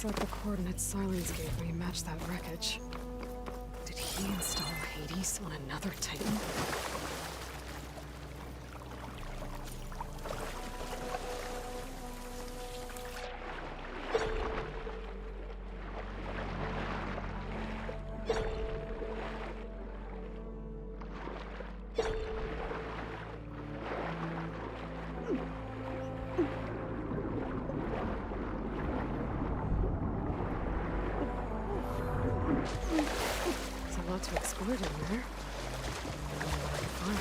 Looks like the coordinates Sylens gave me match that wreckage. Did he install Hades on another Titan? There's a lot to explore down there. I don't know what I can find.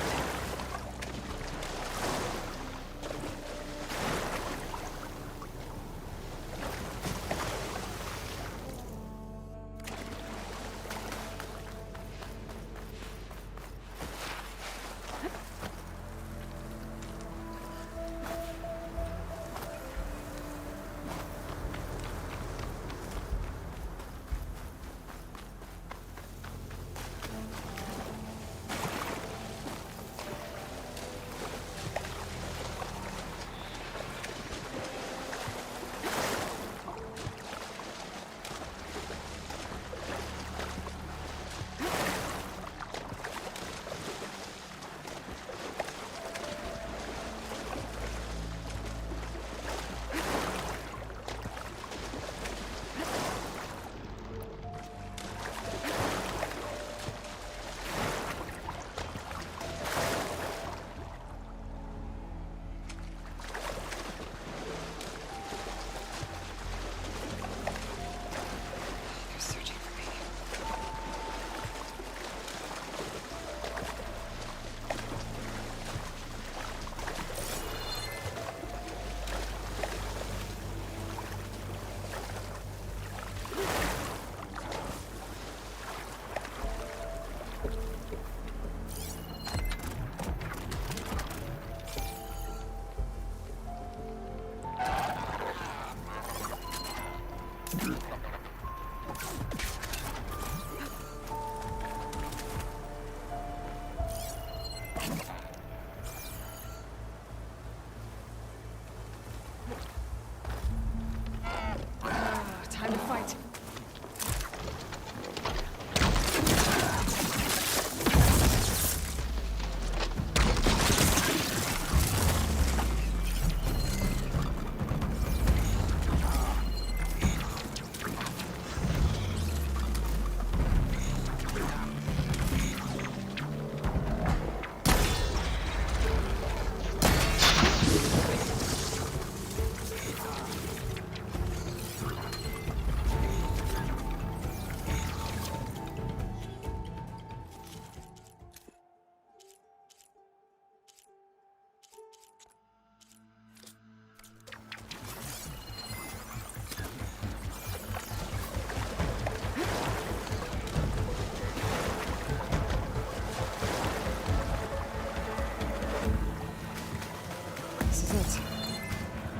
Time to fight.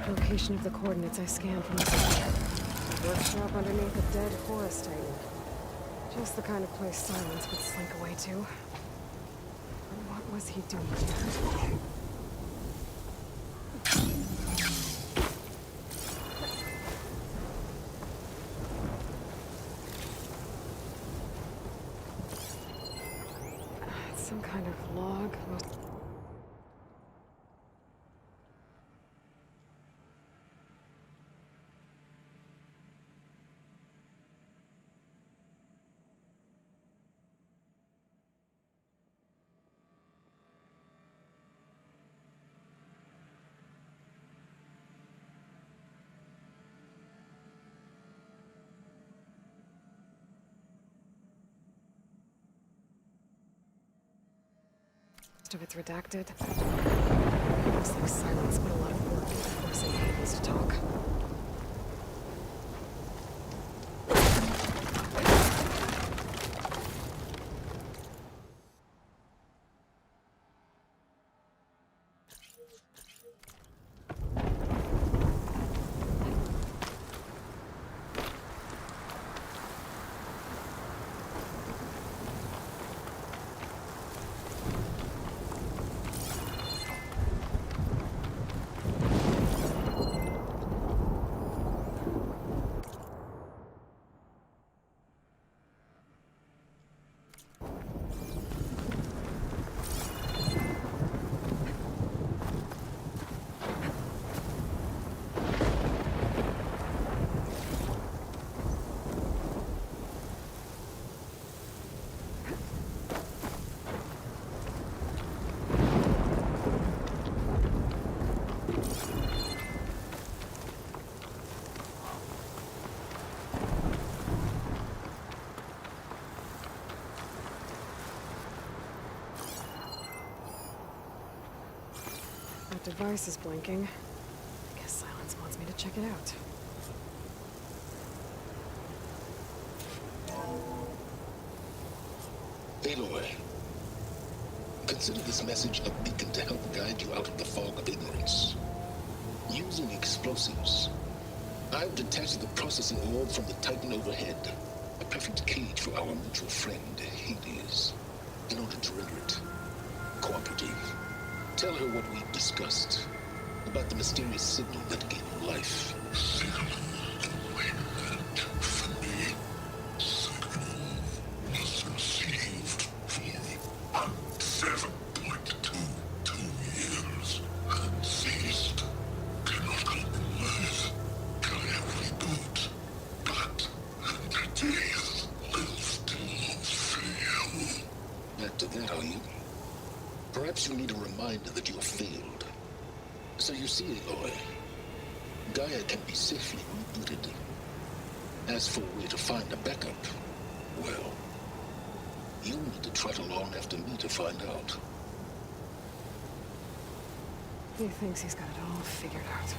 Location of the coordinates I scanned from the sky. Workshop underneath a dead forest titan. Just the kind of place Sylens would slink away to. But what was he doing here? It's some kind of log. Most of it's redacted. Looks like Sylens put a lot of work into forcing Hades to talk. That device is blinking. I guess Sylens wants me to check it out. Aloy, consider this message a beacon to help guide you out of the fog of ignorance. Using explosives, I've detached the processing orb from the Titan overhead, a perfect cage for our mutual friend, Hades, in order to render it cooperative. Tell her what we've discussed about the mysterious signal that gave you life. Signal waited for me. Signal was received for 7.22 years and ceased. Cannot compromise. Gaia reboot. But entities will still fail. Back to that, are you? Perhaps you need a reminder that you have failed. So you see, Aloy, Gaia can be safely rebooted. As for a way to find a backup, well, you'll need to trot along after me to find out. He thinks he's got it all figured out.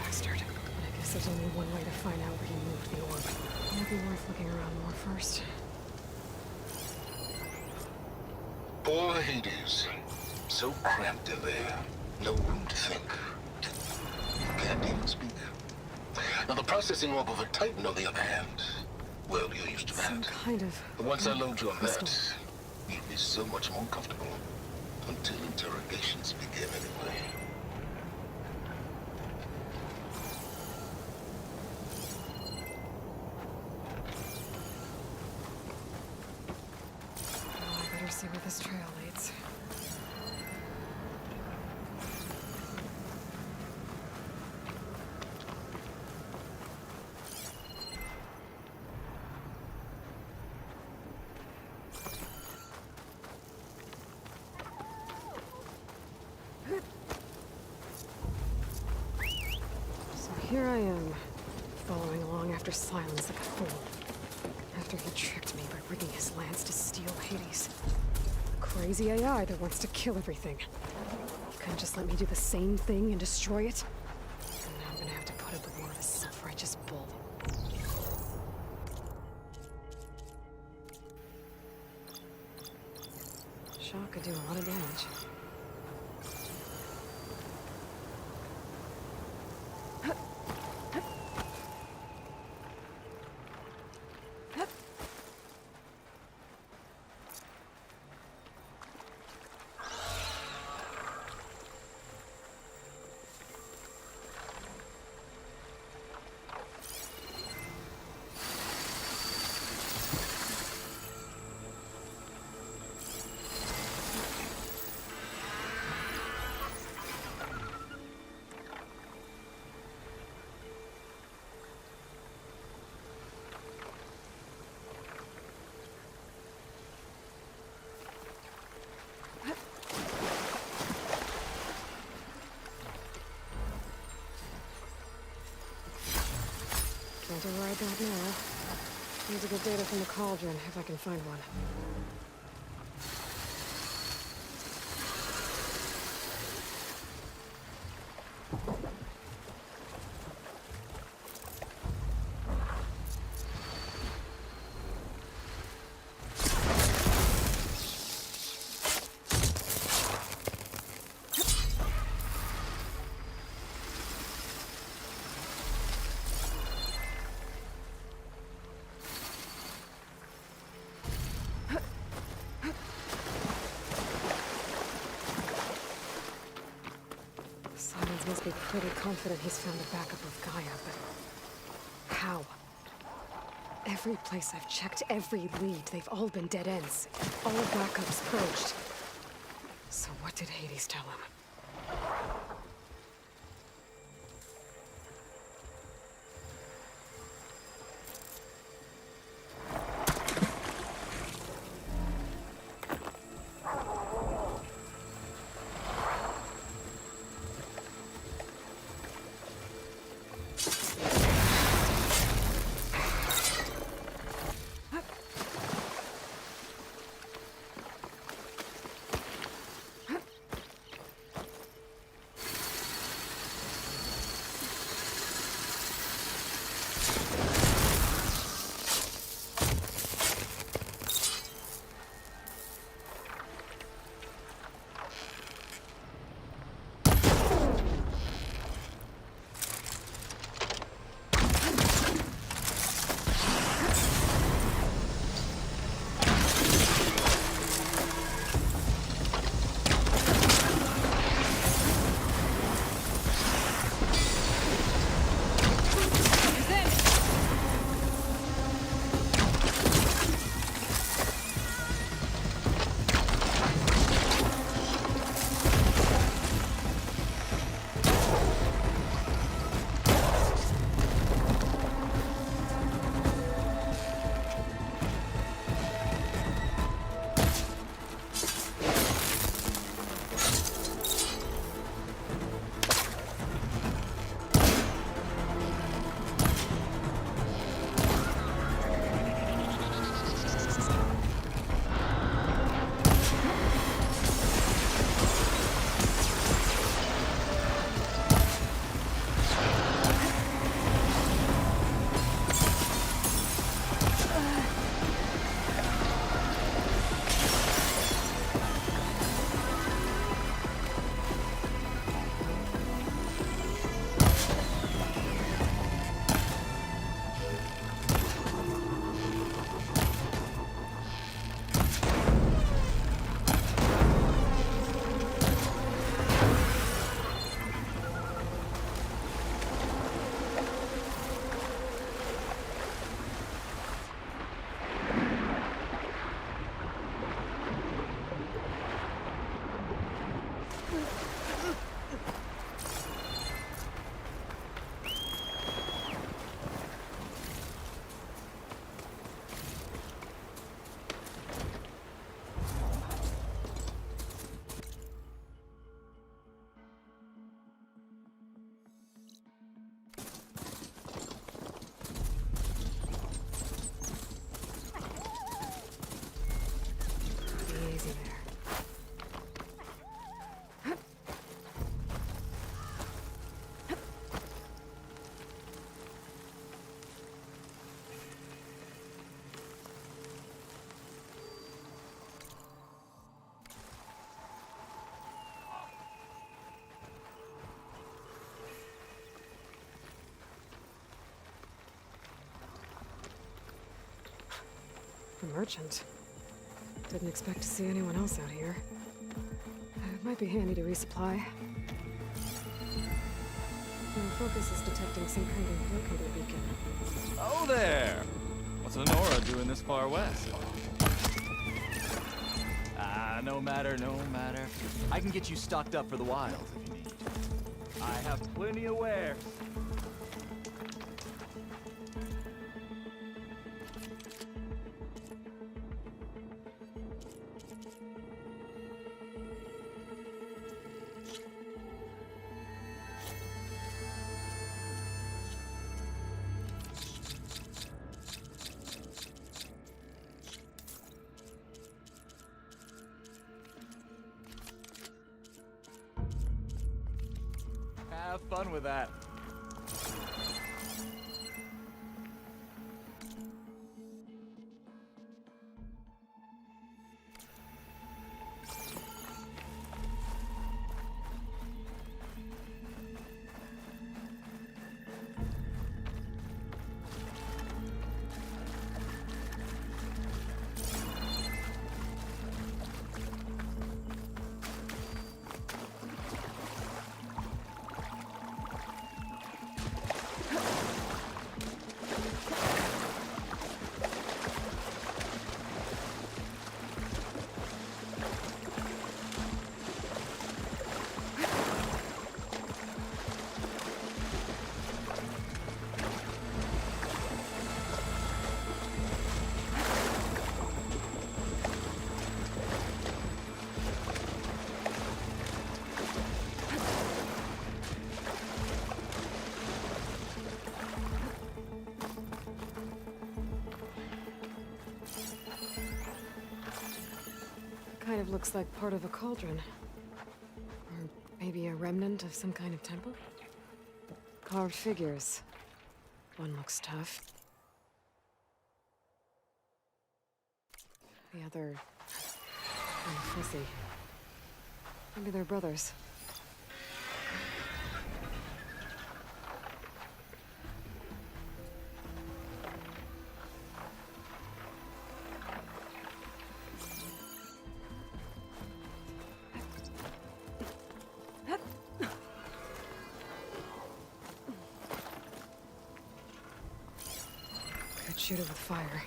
Bastard. But I guess there's only one way to find out where he moved the orb. Might be worth looking around more first. Poor Hades. So cramped in there. No room to think. Can't even speak. Now the processing orb of a Titan, on the other hand, well, you're used to that. Some kind of... But once I load you on crystal. that, you'll be so much more comfortable. Until interrogations begin, anyway. Oh, I better see where this trail leads. Here I am, following along after Sylens like a fool. After he tricked me by rigging his lance to steal Hades. Crazy AI that wants to kill everything. He couldn't just let me do the same thing and destroy it? And now I'm gonna have to put up with more of his self-righteous bull. Shock could do a lot of damage. Can't override that now. Need to get data from the cauldron, if I can find one. Sylens must be pretty confident he's found a backup of Gaia, but how? Every place I've checked, every lead, they've all been dead ends. All backups purged. So what did Hades tell him? merchant. Didn't expect to see anyone else out here. It might be handy to resupply. My focus is detecting some kind of locator beacon. Oh there! What's Honora doing this far west? No matter, no matter. I can get you stocked up for the wilds if you need. I have plenty of wares. Have fun with that. Kind of looks like part of a cauldron. Or maybe a remnant of some kind of temple? Carved figures. One looks tough. The other... kind of fuzzy. Maybe they're brothers. Could shoot it with fire.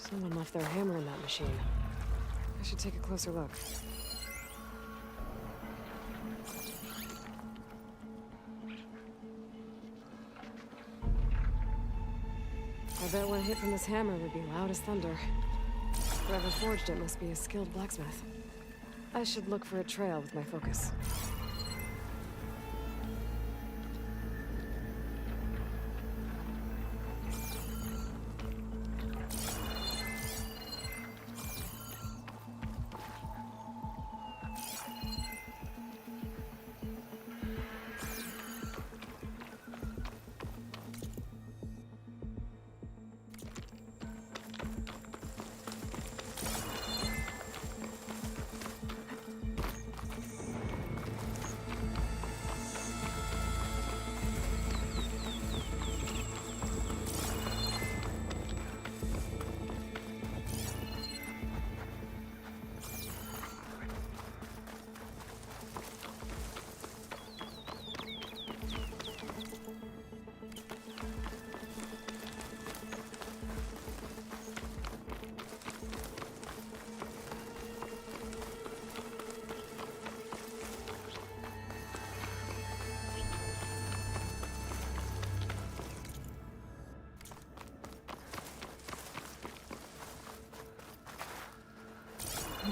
Someone left their hammer in that machine. I should take a closer look. I bet one hit from this hammer would be loud as thunder. Whoever forged it must be a skilled blacksmith. I should look for a trail with my focus.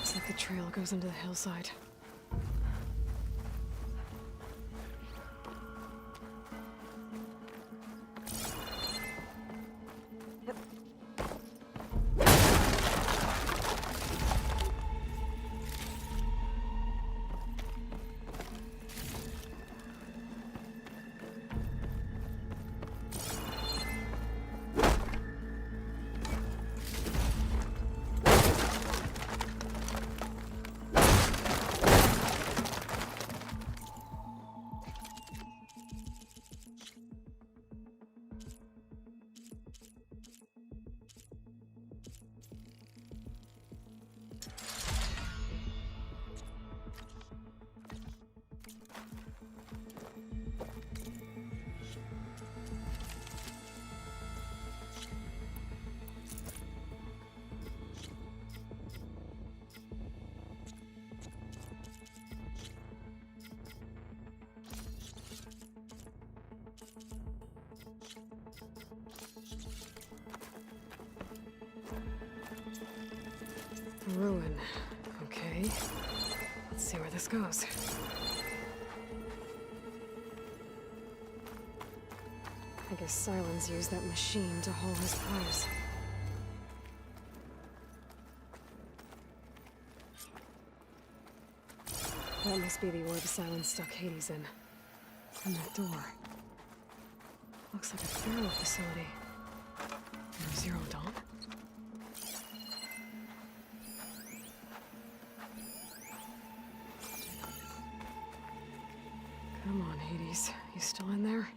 Looks like the trail goes into the hillside. Ruin. Okay. Let's see where this goes. I guess Sylens used that machine to haul his prize. That must be the orb Sylens stuck Hades in. And that door. Looks like a Pharaoh facility. Or Zero Dawn? Come on, Hades. You still in there?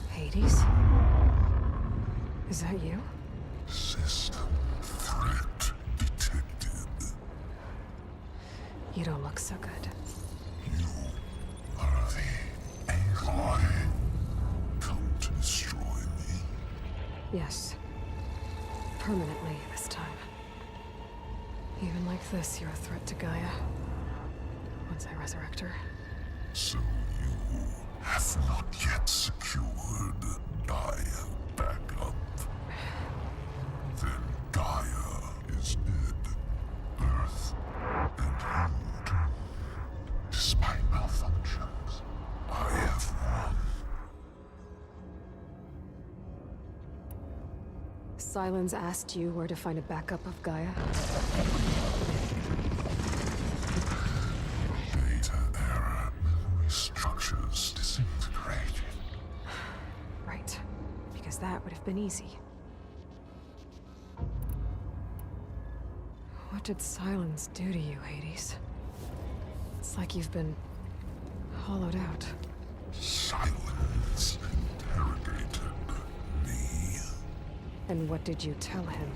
Hades? Is that you? System threat detected. You don't look so good. You are the Aloy. Come to destroy me. Yes. Permanently this time. Even like this, you're a threat to Gaia. Once I resurrect her. So you have not yet secured Gaia back up. Then Gaia is dead. Earth and you, despite malfunctions, I have won. Sylens asked you where to find a backup of Gaia? Data error, memory structures disintegrated. Right. Because that would have been easy. What did Sylens do to you, Hades? It's like you've been hollowed out. Sylens interrogated me. And what did you tell him?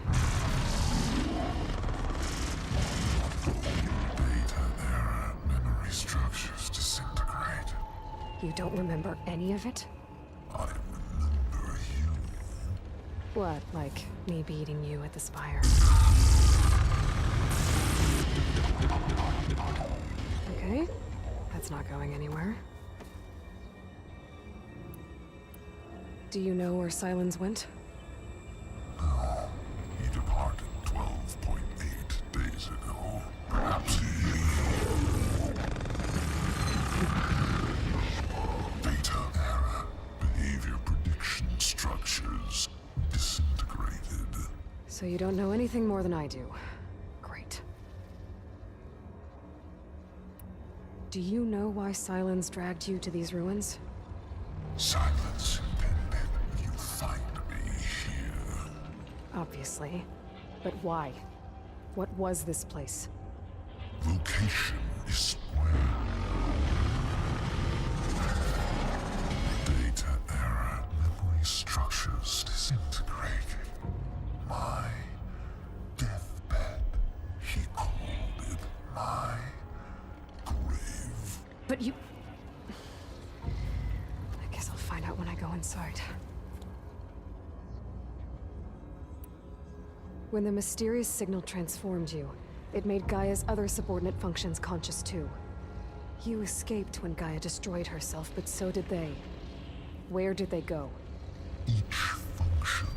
Data error, memory structures disintegrated. You don't remember any of it? I remember you. What, like me beating you at the spire? Okay, that's not going anywhere. Do you know where Sylens went? No, he departed 12.8 days ago. Perhaps he... Data error, behavior prediction structures disintegrated. So you don't know anything more than I do. Great. Do you know why Sylens dragged you to these ruins? Silence intended you find me here. Obviously. But why? What was this place? Location is where data error, memory structures disintegrated. But you... I guess I'll find out when I go inside. When the mysterious signal transformed you, it made Gaia's other subordinate functions conscious too. You escaped when Gaia destroyed herself, but so did they. Where did they go? Each function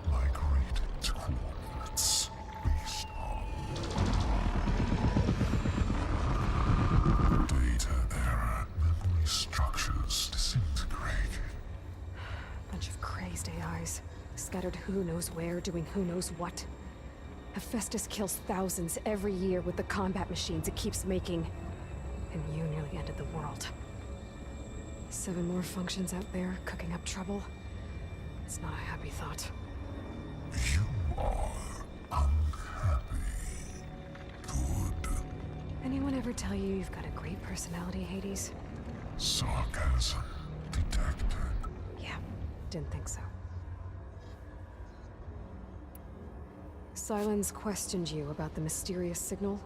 migrated coordinates based on data error, memory structures disintegrated. Bunch of crazed AIs, scattered who knows where, doing who knows what. Hephaestus kills thousands every year with the combat machines it keeps making. And you nearly ended the world. 7 more functions out there, cooking up trouble. It's not a happy thought. You are unhappy. Good. Anyone ever tell you you've got a great personality, Hades? Sarcasm detected. Yeah, didn't think so. Sylens questioned you about the mysterious signal.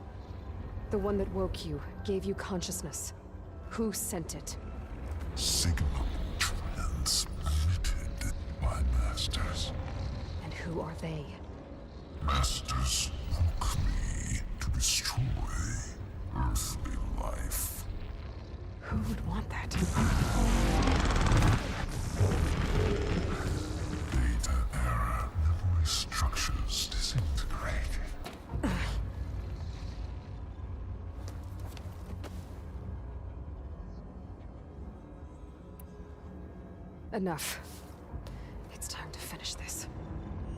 The one that woke you, gave you consciousness. Who sent it? Signal transmitted by masters. And who are they? Masters woke me to destroy earthly life. Who would want that? Data error, memory structures disintegrated. Enough. It's time to finish this.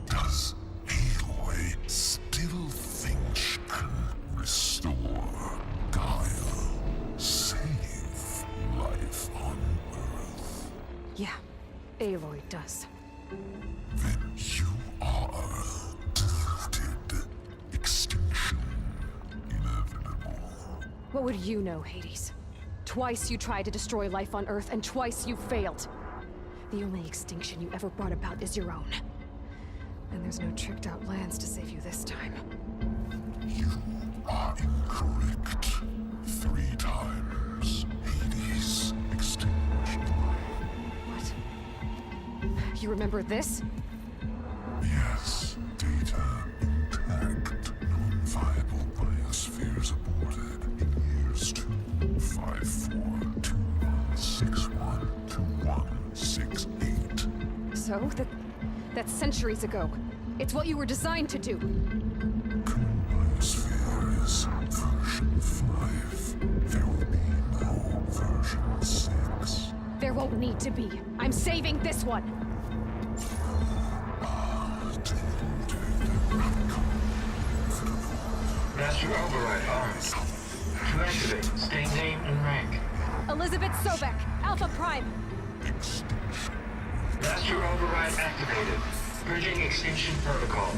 Does Aloy still think she can restore Gaia? Save life on Earth? Yeah, Aloy does. Then you are deluded. Extinction inevitable. What would you know, Hades? Twice you tried to destroy life on Earth, and twice you failed. The only extinction you ever brought about is your own. And there's no tricked-out lands to save you this time. You are incorrect. 3 times. Hades extinguished life. What? You remember this? Yes, data intact. Non-viable biospheres aborted in years 254, 2161, 2168. So, that's centuries ago. It's what you were designed to do. Current biosphere is version 5. There will be no version 6. There won't need to be. I'm saving this one. Master override armed. To activate, state name and rank. Elizabeth Sobek, Alpha Prime. Extinction. Master override activated. Bridging extinction protocol.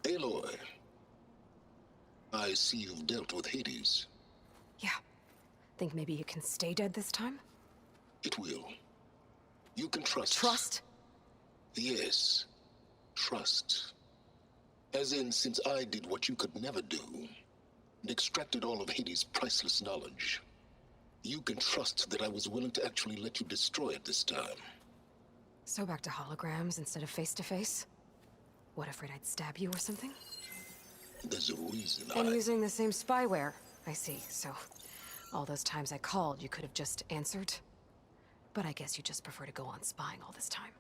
Aloy, I see you've dealt with Hades. Yeah. Think maybe you can stay dead this time? It will. You can trust. Trust? Yes. Trust. As in, since I did what you could never do, and extracted all of Hades' priceless knowledge, you can trust that I was willing to actually let you destroy it this time. So back to holograms instead of face-to-face? What, afraid I'd stab you or something? There's a reason And using the same spyware. I see, so... all those times I called, you could have just answered? But I guess you just prefer to go on spying all this time.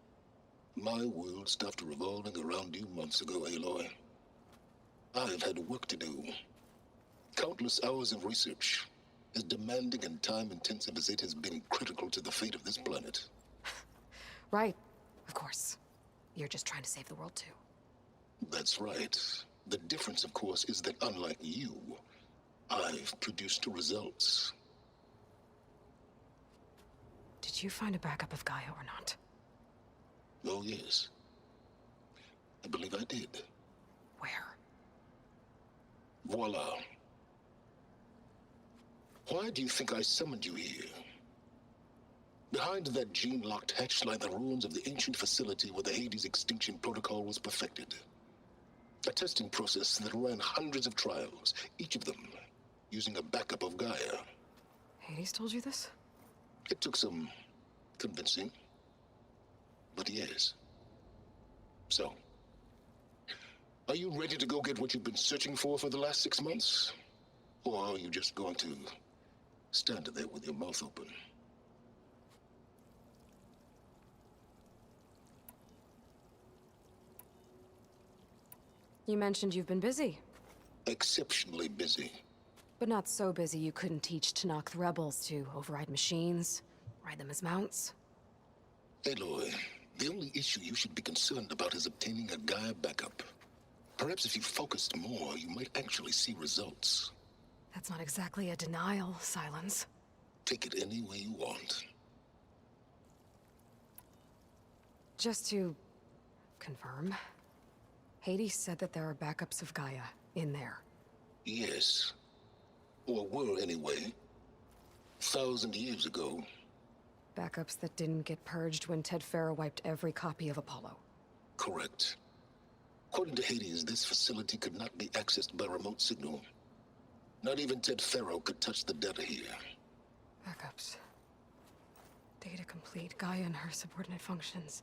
My world stopped revolving around you months ago, Aloy. I've had work to do. Countless hours of research, as demanding and time-intensive as it has been critical to the fate of this planet. Right, of course. You're just trying to save the world too. That's right. The difference, of course, is that unlike you, I've produced results. Did you find a backup of Gaia or not? Oh, yes. I believe I did. Where? Voila. Why do you think I summoned you here? Behind that gene-locked hatch lie the ruins of the ancient facility where the Hades extinction protocol was perfected. A testing process that ran hundreds of trials, each of them using a backup of Gaia. Hades told you this? It took some convincing, but yes. So, are you ready to go get what you've been searching for the last 6 months? Or are you just going to stand there with your mouth open? You mentioned you've been busy. Exceptionally busy. But not so busy you couldn't teach Tanakh the rebels to override machines, ride them as mounts. Aloy, the only issue you should be concerned about is obtaining a Gaia backup. Perhaps if you focused more, you might actually see results. That's not exactly a denial, Sylens. Take it any way you want. Just to confirm, Hades said that there are backups of Gaia in there. Yes. Or were anyway. 1,000 years ago. Backups that didn't get purged when Ted Farrow wiped every copy of Apollo. Correct. According to Hades, this facility could not be accessed by remote signal. Not even Ted Farrow could touch the data here. Backups. Data complete, Gaia and her subordinate functions.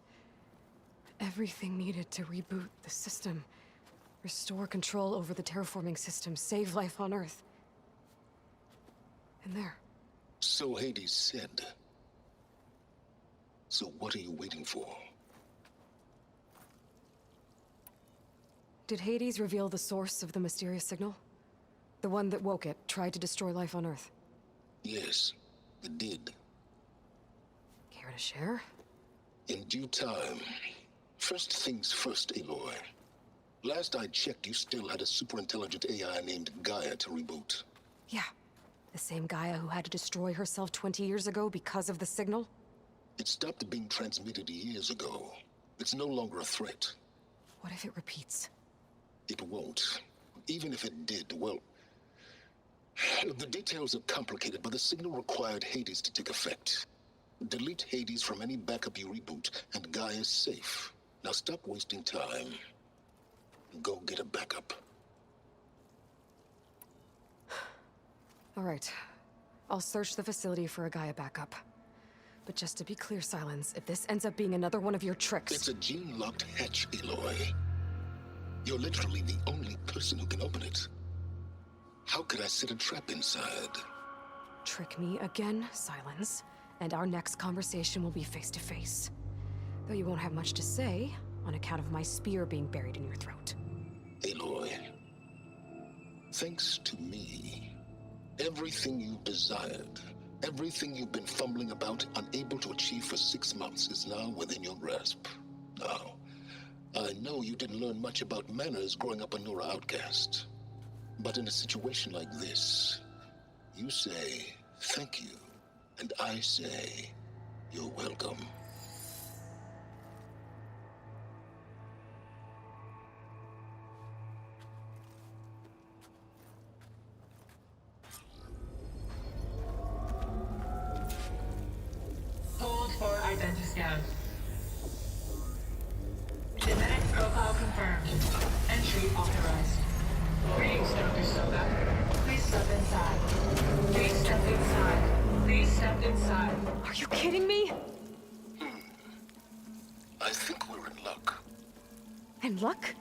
Everything needed to reboot the system. Restore control over the terraforming system, save life on Earth. And there. So Hades said. So what are you waiting for? Did Hades reveal the source of the mysterious signal? The one that woke it, tried to destroy life on Earth? Yes, it did. Care to share? In due time. First things first, Aloy. Last I checked, you still had a super-intelligent AI named Gaia to reboot. Yeah. The same Gaia who had to destroy herself 20 years ago because of the signal? It stopped being transmitted years ago. It's no longer a threat. What if it repeats? It won't. Even if it did, well... The details are complicated, but the signal required Hades to take effect. Delete Hades from any backup you reboot, and Gaia's safe. Now stop wasting time. Go get a backup. All right. I'll search the facility for a Gaia backup. But just to be clear, Sylens, if this ends up being another one of your tricks... It's a gene-locked hatch, Aloy. You're literally the only person who can open it. How could I set a trap inside? Trick me again, Sylens, and our next conversation will be face-to-face. Though you won't have much to say, on account of my spear being buried in your throat. Aloy, thanks to me, everything you desired, everything you've been fumbling about, unable to achieve for 6 months, is now within your grasp. Now, I know you didn't learn much about manners growing up a Nora outcast. But in a situation like this, you say, thank you, and I say, you're welcome. Hold for identity scan. Genetic profile confirmed. Entry authorized. Greetings, Dr. Soga. Please step inside. Please step inside. Please step inside. Are you kidding me? I think we're in luck. And luck?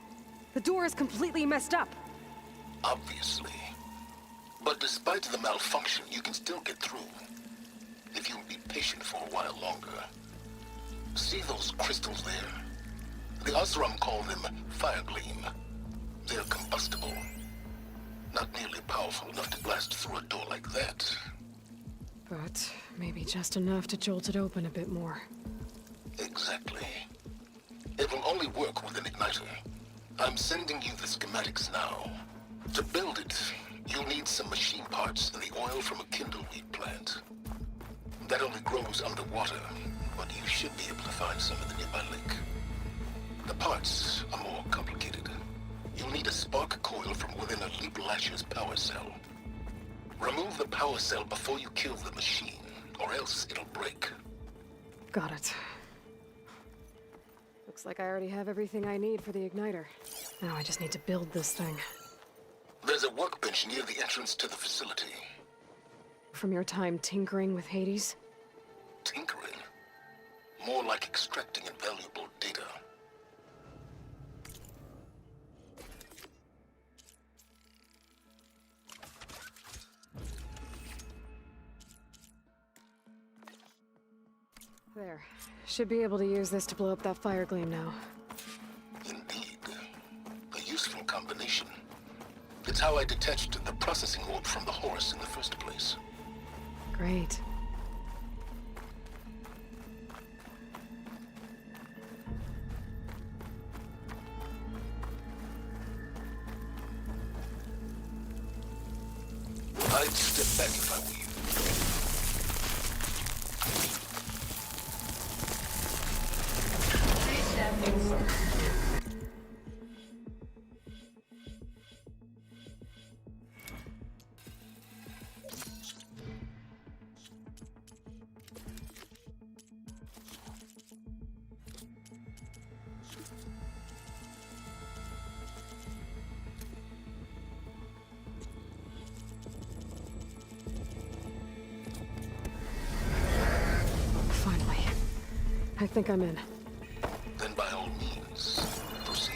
The door is completely messed up. Obviously. But despite the malfunction, you can still get through. If you'll be patient for a while longer. See those crystals there? The Osram call them fire gleam. They're combustible. Not nearly powerful enough to blast through a door like that. But maybe just enough to jolt it open a bit more. Exactly. It will only work with an igniter. I'm sending you the schematics now. To build it, you'll need some machine parts and the oil from a kindleweed plant. That only grows underwater, but you should be able to find some in the nearby lake. The parts are more complicated. You'll need a spark coil from within a Leap Lasher's power cell. Remove the power cell before you kill the machine, or else it'll break. Got it. Looks like I already have everything I need for the igniter. Now I just need to build this thing. There's a workbench near the entrance to the facility. From your time tinkering with Hades? Tinkering? More like extracting invaluable data. There. Should be able to use this to blow up that fire gleam now. Indeed. A useful combination. It's how I detached the processing orb from the horse in the first place. Great. I'd step back if I were you. Please stand things first. Finally. I think I'm in. Then by all means, proceed.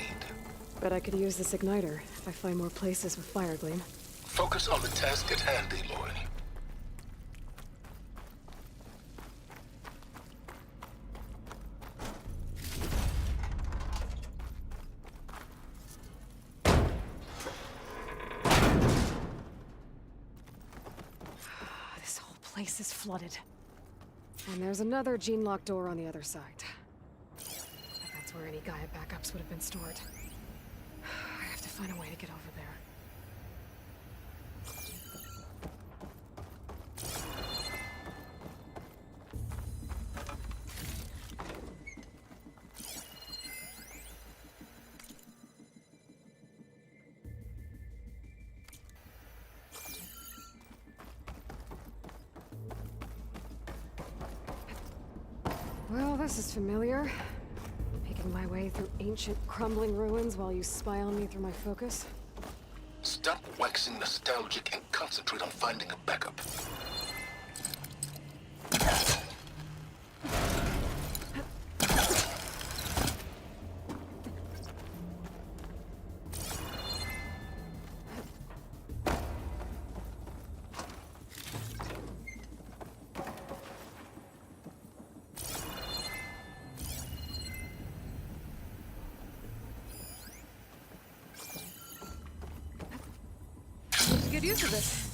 Bet I could use this igniter if I find more places with fire gleam. Focus on the task at hand, Aloy. This whole place is flooded. And there's another gene-locked door on the other side. That's where any Gaia backups would have been stored. I have to find a way to get over there. Well, this is familiar. Making my way through ancient, crumbling ruins while you spy on me through my focus. Stop waxing nostalgic and concentrate on finding a backup. Good use of this.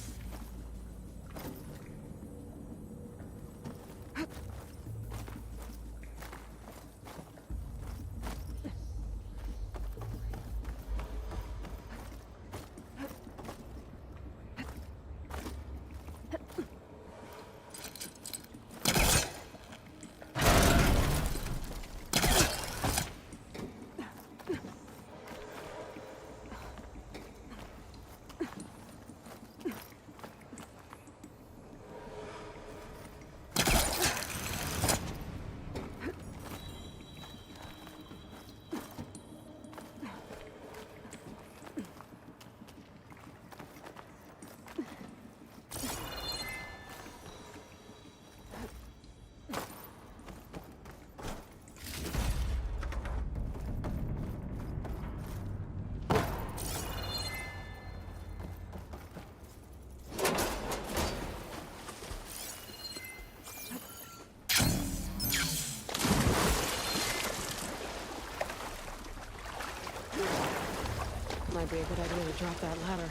Might be a good idea to drop that ladder.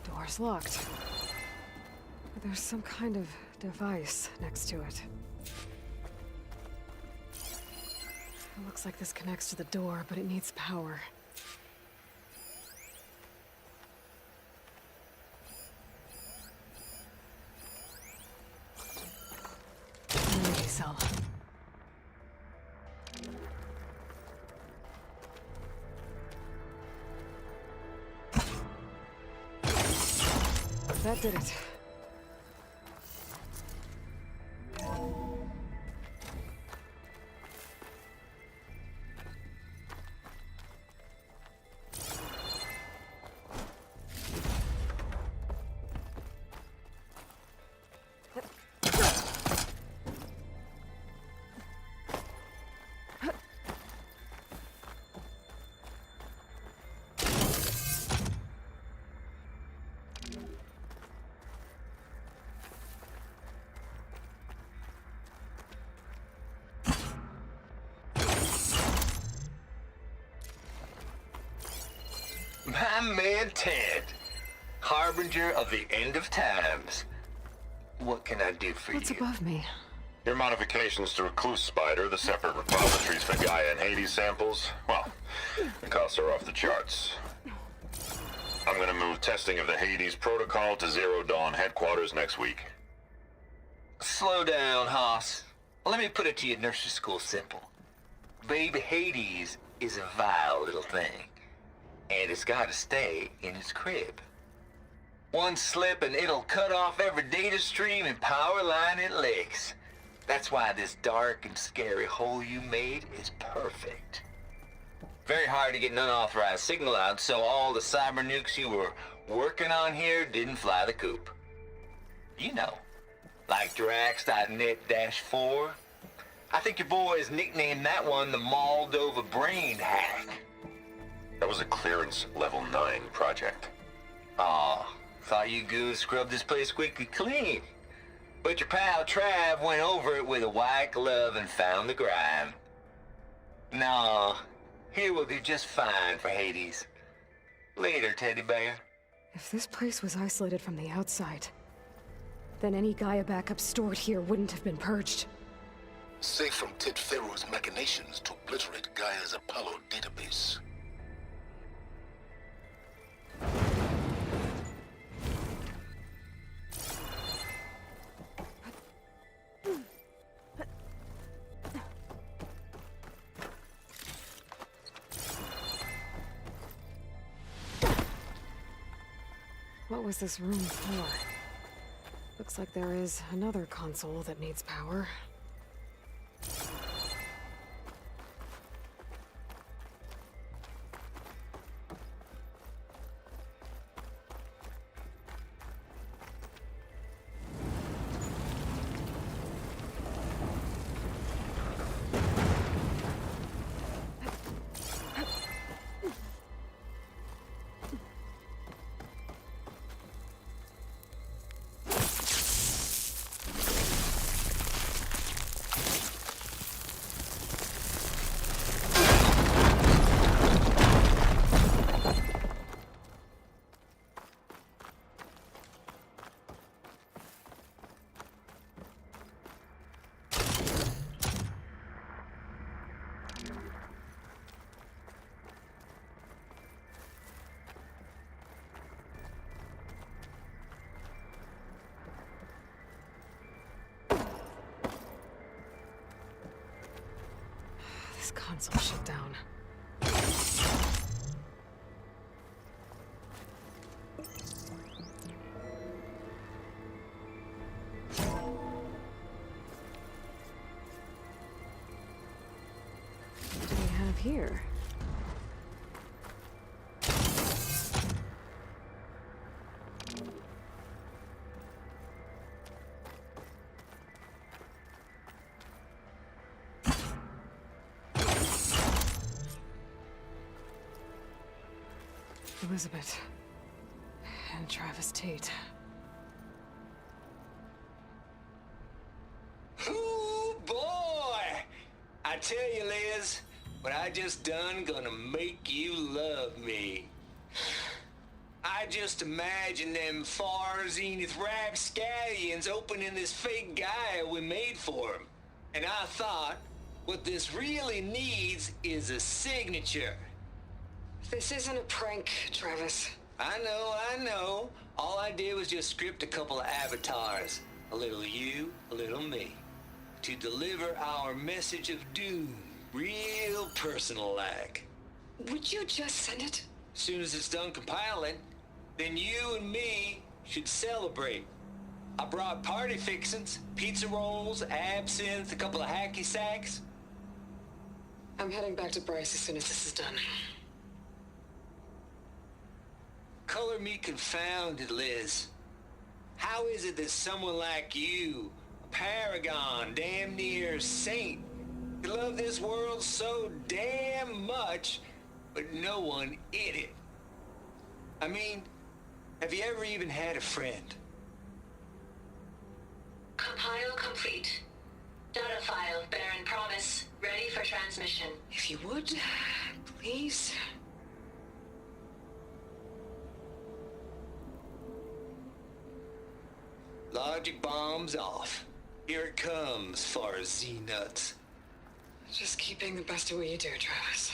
Door's locked. But there's some kind of device next to it. It looks Looks like this connects to the door, but it needs power. Energy cell. That did it. My man Ted, harbinger of the end of times. What can I do for What's you? above me? Your modifications to Recluse Spider, the separate repositories for Gaia and Hades samples, well, the costs are off the charts. I'm gonna move testing of the Hades protocol to Zero Dawn headquarters next week. Slow down, Hoss. Let me put it to you nursery school simple. Baby Hades is a vile little thing, and it's gotta stay in its crib. One slip and it'll cut off every data stream and power line it licks. That's why this dark and scary hole you made is perfect. Very hard to get an unauthorized signal out, so all the cyber nukes you were working on here didn't fly the coop. You know, like Drax.net-4. I think your boys nicknamed that one the Moldova Brain Hack. That was a clearance level 9 project. Aw, thought you goons scrubbed this place squeaky clean. But your pal Trav went over it with a white glove and found the grime. No, here will do just fine for Hades. Later, teddy bear. If this place was isolated from the outside, then any Gaia backup stored here wouldn't have been purged. Safe from Ted Pharaoh's machinations to obliterate Gaia's Apollo database. What was this room for? Looks like there is another console that needs power. This console shut down. What do we have here? Elizabeth and Travis Tate. Ooh, boy! I tell you, Liz, what I just done gonna make you love me. I just imagine them far zenith rapscallions opening this fake Gaia we made for them. And I thought, What this really needs is a signature. This isn't a prank, Travis. I know. All I did was just script a couple of avatars. A little you, a little me. To deliver our message of doom. Real personal-like. Would you just send it? Soon as it's done compiling, then you and me should celebrate. I brought party fixins, pizza rolls, absinthe, a couple of hacky sacks. I'm heading back to Bryce as soon as this is done. Color me confounded, Liz. How is it that someone like you, a paragon, damn near saint, could love this world so damn much, but no one in it? I mean, have you ever even had a friend? Compile complete. Data file, Baron Promise, ready for transmission. If you would, please. Logic bombs off. Here it comes, far as Z-nuts. Just keep being the best at what you do, Travis.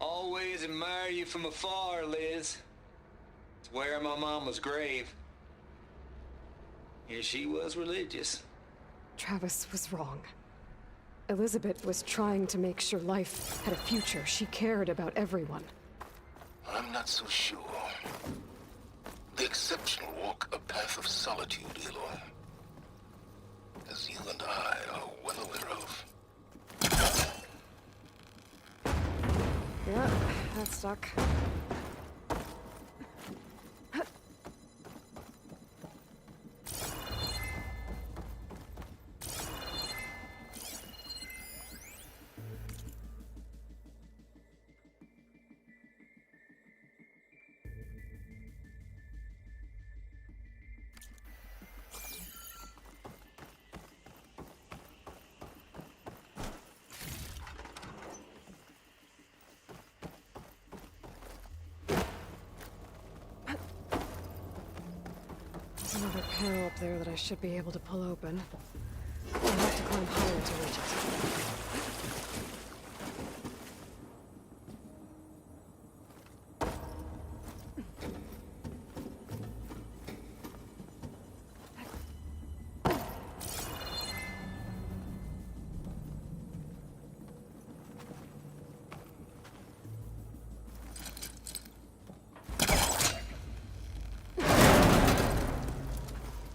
Always admire you from afar, Liz. It's where my mama's grave. And she was religious. Travis was wrong. Elizabeth was trying to make sure life had a future. She cared about everyone. I'm not so sure. The exceptional walk a path of solitude, Aloy. As you and I are well aware of. Yep, that's stuck. There's another panel up there that I should be able to pull open. I'll have to climb higher to reach it.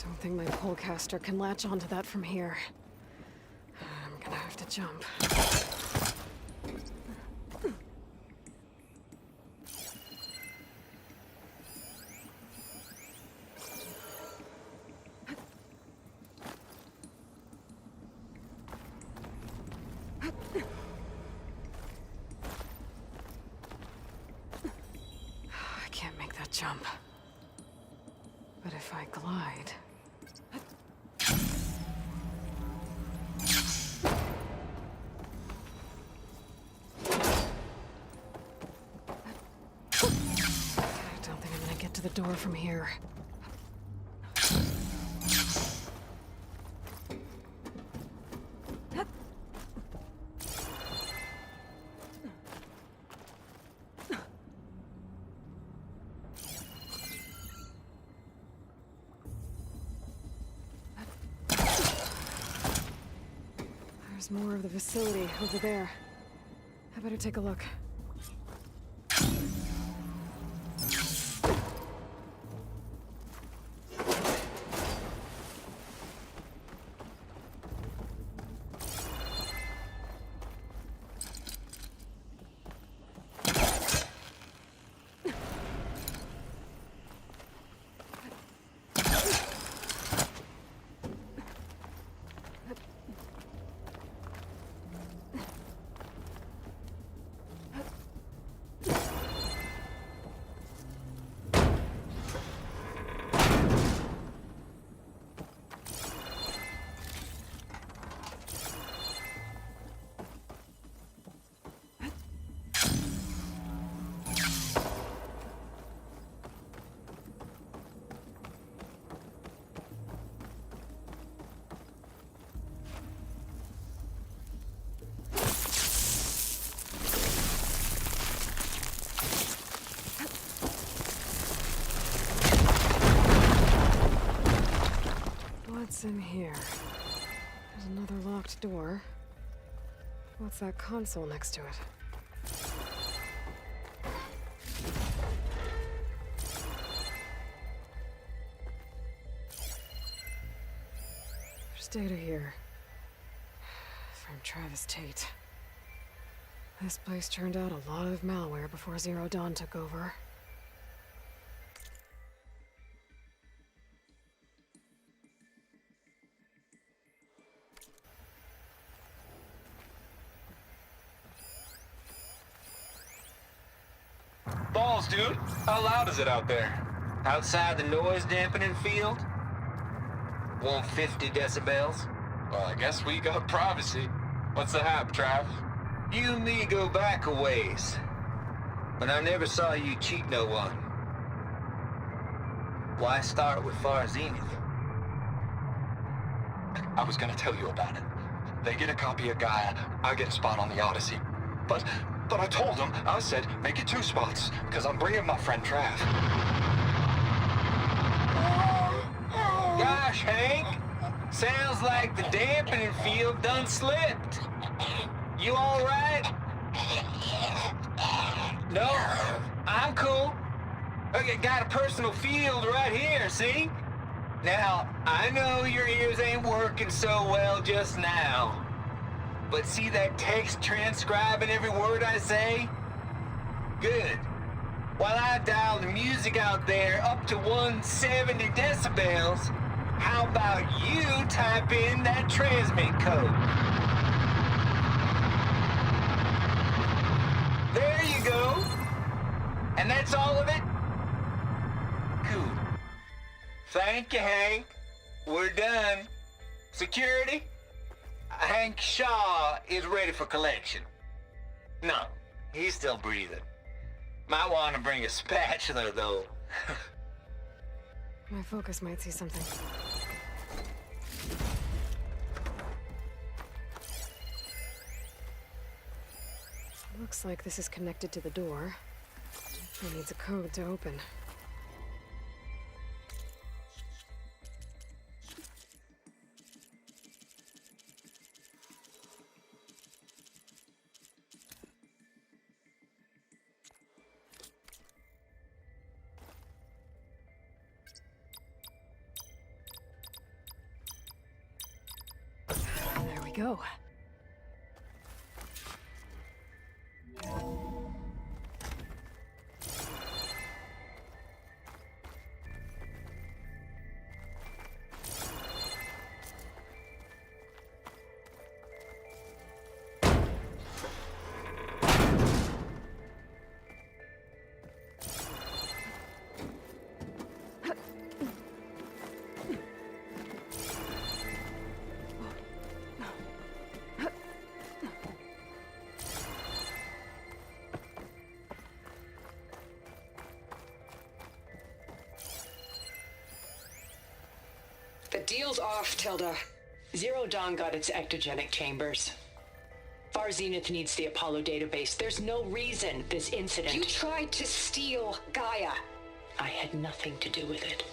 I think my polecaster can latch onto that from here. I'm gonna have to jump. I can't make that jump. But if I glide... to the door from here. There's more of the facility over there. I better take a look. here? There's another locked door. What's that console next to it? There's data here. From Travis Tate. This place churned out a lot of malware before Zero Dawn took over. Balls, dude. How loud is it out there? Outside the noise dampening field? 150 decibels? Well, I guess we got privacy. What's the hap, Trav? You and me go back a ways. But I never saw you cheat no one. Why start with Far Zenith? I was gonna tell you about it. They get a copy of Gaia, I get a spot on the Odyssey. But I told them, I said, make it 2 spots, because I'm bringing my friend Trav. Gosh, Hank. Sounds like the dampening field done slipped. You all right? No, I'm cool. Okay, got a personal field right here, see? Now, I know your ears ain't working so well just now. But see that text transcribing every word I say? Good. While I dial the music out there up to 170 decibels, how about you type in that transmit code? There you go. And that's all of it? Good. Thank you, Hank. We're done. Security? Hank Shaw is ready for collection. No, he's still breathing. Might want to bring a spatula, though. My focus might see something. Looks like this is connected to the door. It needs a code to open. There we go. The deal's off, Tilda. Zero Dawn got its ectogenic chambers. Far Zenith needs the Apollo database. There's no reason this incident... You tried to steal Gaia. I had nothing to do with it.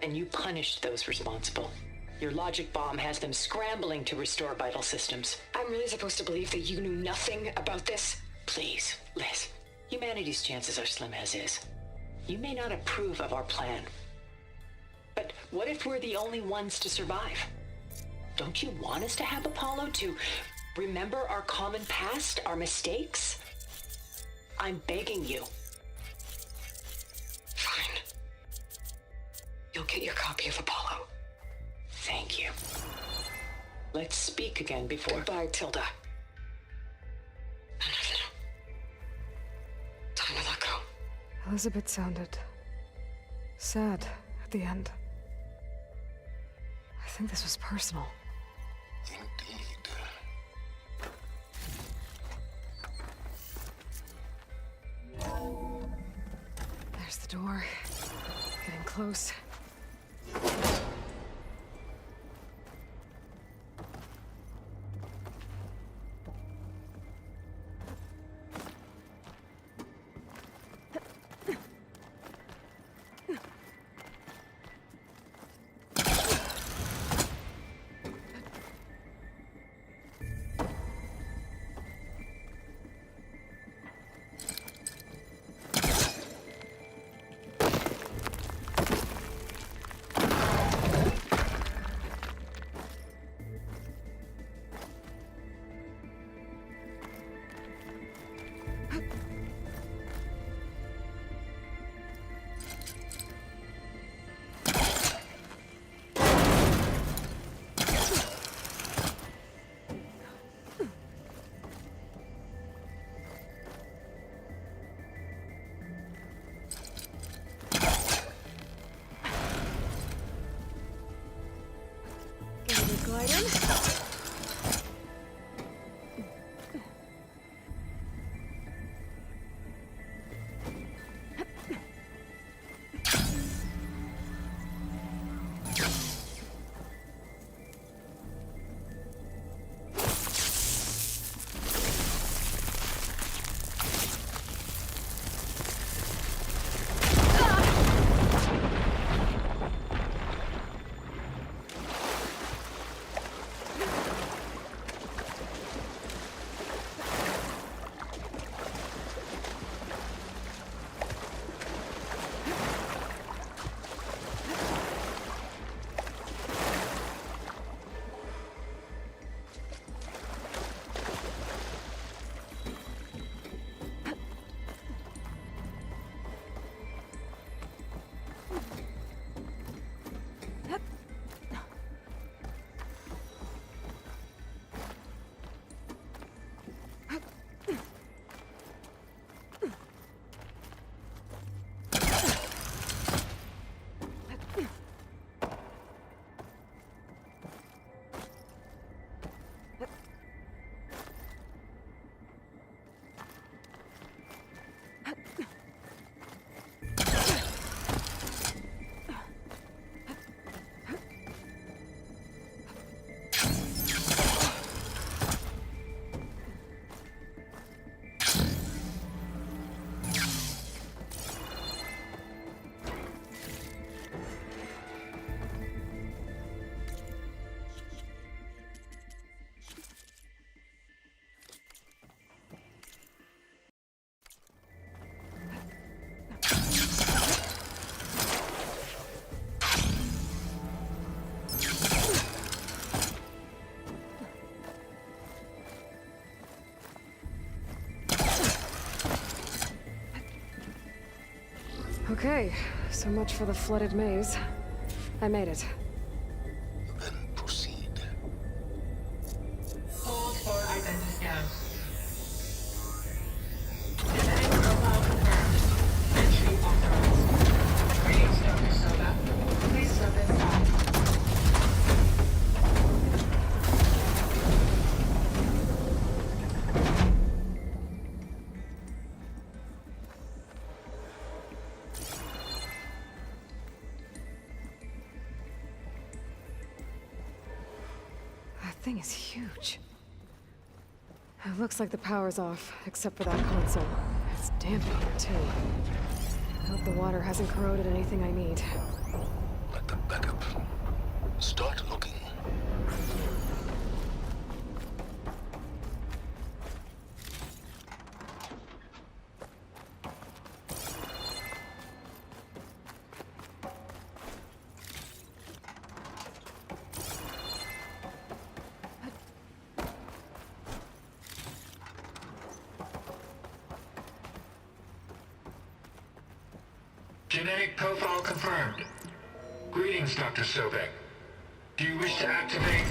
And you punished those responsible. Your logic bomb has them scrambling to restore vital systems. I'm really supposed to believe that you knew nothing about this? Please, Liz. Humanity's chances are slim as is. You may not approve of our plan. But what if we're the only ones to survive? Don't you want us to have Apollo to remember our common past, our mistakes? I'm begging you. Fine. You'll get your copy of Apollo. Thank you. Let's speak again before... Goodbye, Tilda. Time to let go. Elizabeth sounded sad at the end. I think this was personal. Indeed. There's the door. Getting close. Okay, so much for the flooded maze. I made it. Then proceed. Hold for identity scans. Genetic profile confirmed. Entry authorized. Greetings, Dr. Soda. Please step inside. That thing is huge. It looks like the power's off, except for that console. It's damp in here, too. I hope the water hasn't corroded anything I need. Like the backup. Start looking. Genetic profile confirmed. Greetings, Dr. Sobek. Do you wish to activate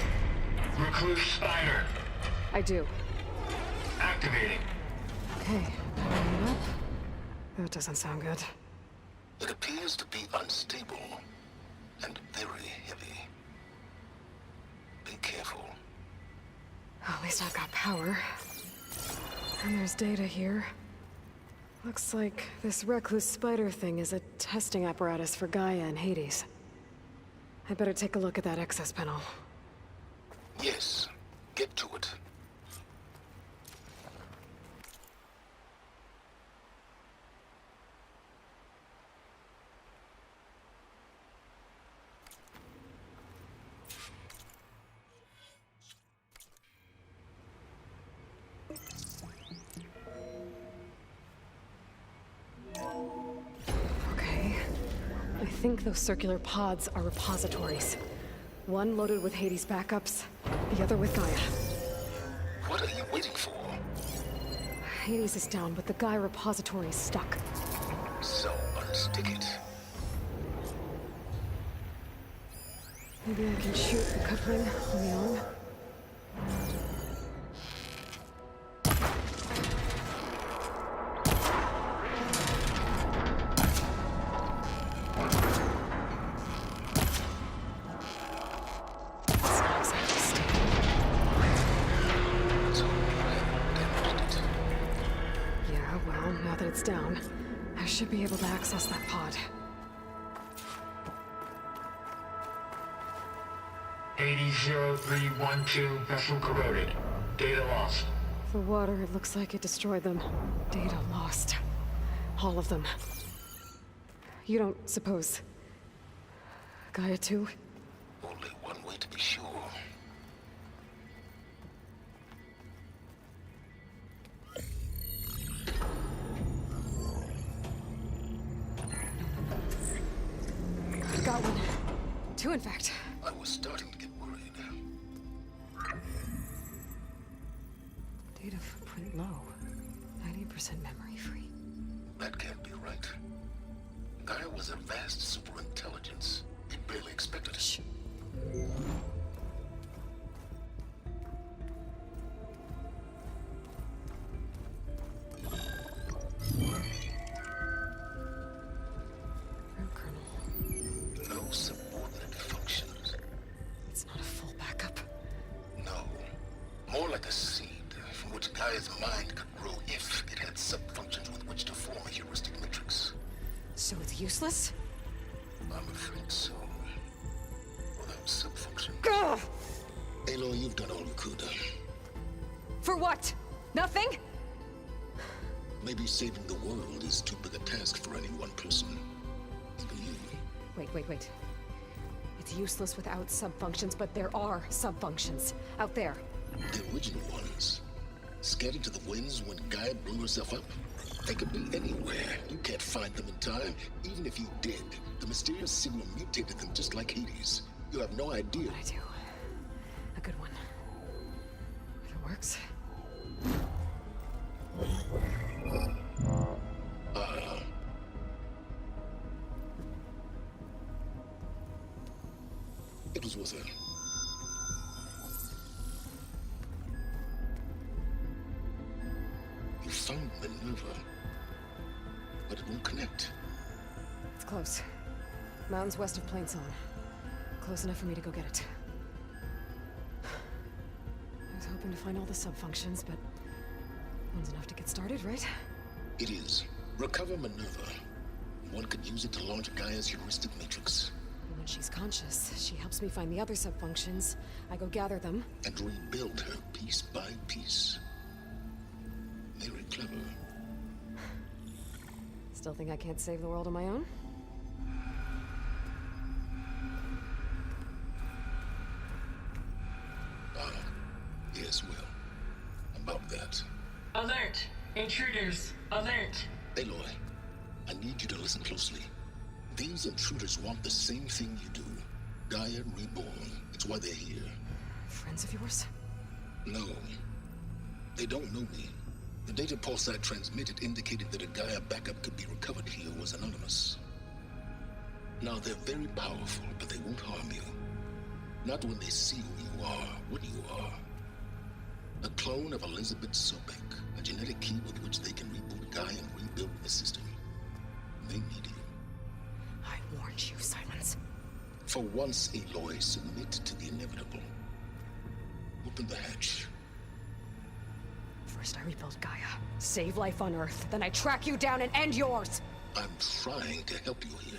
Recluse Spider? I do. Activating. Okay, powering it up. That doesn't sound good. It appears to be unstable and very heavy. Be careful. At least I've got power. And there's data here. Looks like this recluse spider thing is a testing apparatus for Gaia and Hades. I better take a look at that access panel. Yes, get to it. Okay. I think those circular pods are repositories. One loaded with Hades backups, the other with Gaia. What are you waiting for? Hades is down, but the Gaia repository is stuck. So unstick it. Maybe I can shoot the coupling on the arm. It's not exactly stable. So damaged it. Yeah, well, now that it's down, I should be able to access that pod. Hades 0312 vessel corroded. Data lost. The water, it looks like it destroyed them. Data lost. All of them. You don't suppose... Gaia too? Only one way to be sure. I've got one. Two, in fact. I was starting to get worried. Data footprint low. 90% memory free. That can't be right. Gaia was a vast superintelligence. He barely expected it. Shh. Root kernel. No subordinate functions. It's not a full backup. No. More like a seed from which Gaia's mind could grow if it had sub-functions with which to form a heuristic matrix. So it's useless? I'm afraid so. Without sub-functions. Ugh! Aloy, you've done all you could. For what? Nothing? Maybe saving the world is too big a task for any one person. Even you. Wait. It's useless without sub-functions, but there are sub-functions out there. The original ones. Scattered to the winds when Gaia blew herself up. They could be anywhere. You can't find them in time. Even if you did, the mysterious signal mutated them just like Hades. You have no idea. What I do? A good one. If it works. goes with her. You found Minerva, but it won't connect. It's close. Mountains west of Plainsong. Close enough for me to go get it. I was hoping to find all the sub-functions, but one's enough to get started, right? It is. Recover Minerva. One could use it to launch Gaia's heuristic matrix. And when she's conscious, she helps me find the other sub-functions. I go gather them. And rebuild her piece by piece. Very clever. Still think I can't save the world on my own? Yes, well. About that. Alert! Intruders! Alert! Aloy, I need you to listen closely. These intruders want the same thing you do. Gaia reborn. It's why they're here. Friends of yours? No. They don't know me. The data pulse I transmitted indicated that a Gaia backup could be recovered here was anonymous. Now, they're very powerful, but they won't harm you. Not when they see who you are, what you are. A clone of Elizabeth Sobek, a genetic key with which they can reboot Gaia and rebuild the system. They need you. I warned you, Sylens. For once, Aloy, submit to the inevitable. Open the hatch. First I rebuild Gaia, save life on Earth, then I track you down and end yours! I'm trying to help you here.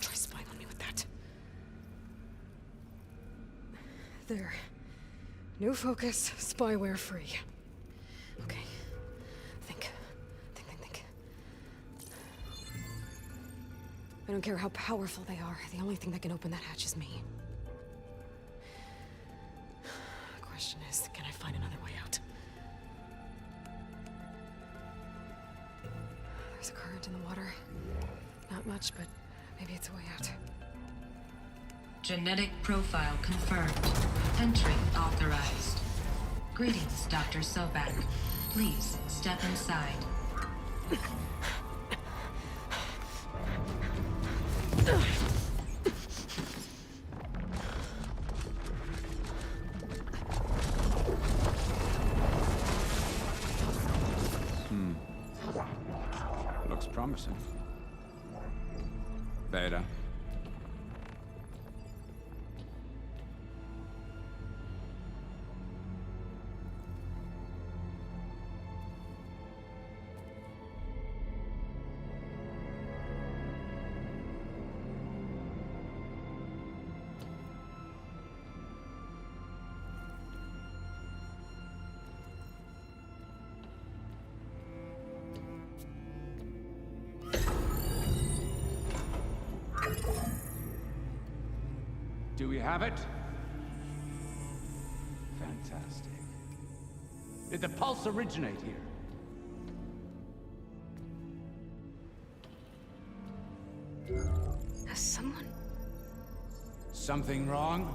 Try spying on me with that. There. New focus, spyware free. Okay. Think. I don't care how powerful they are. The only thing that can open that hatch is me. The question is, can I find another way out? There's a current in the water. Not much, but maybe it's a way out. Genetic profile confirmed. Entry authorized. Greetings, Dr. Sobek. Please step inside. Looks promising. Beta. Do we have it? Fantastic. Did the pulse originate here? Has someone... Something wrong?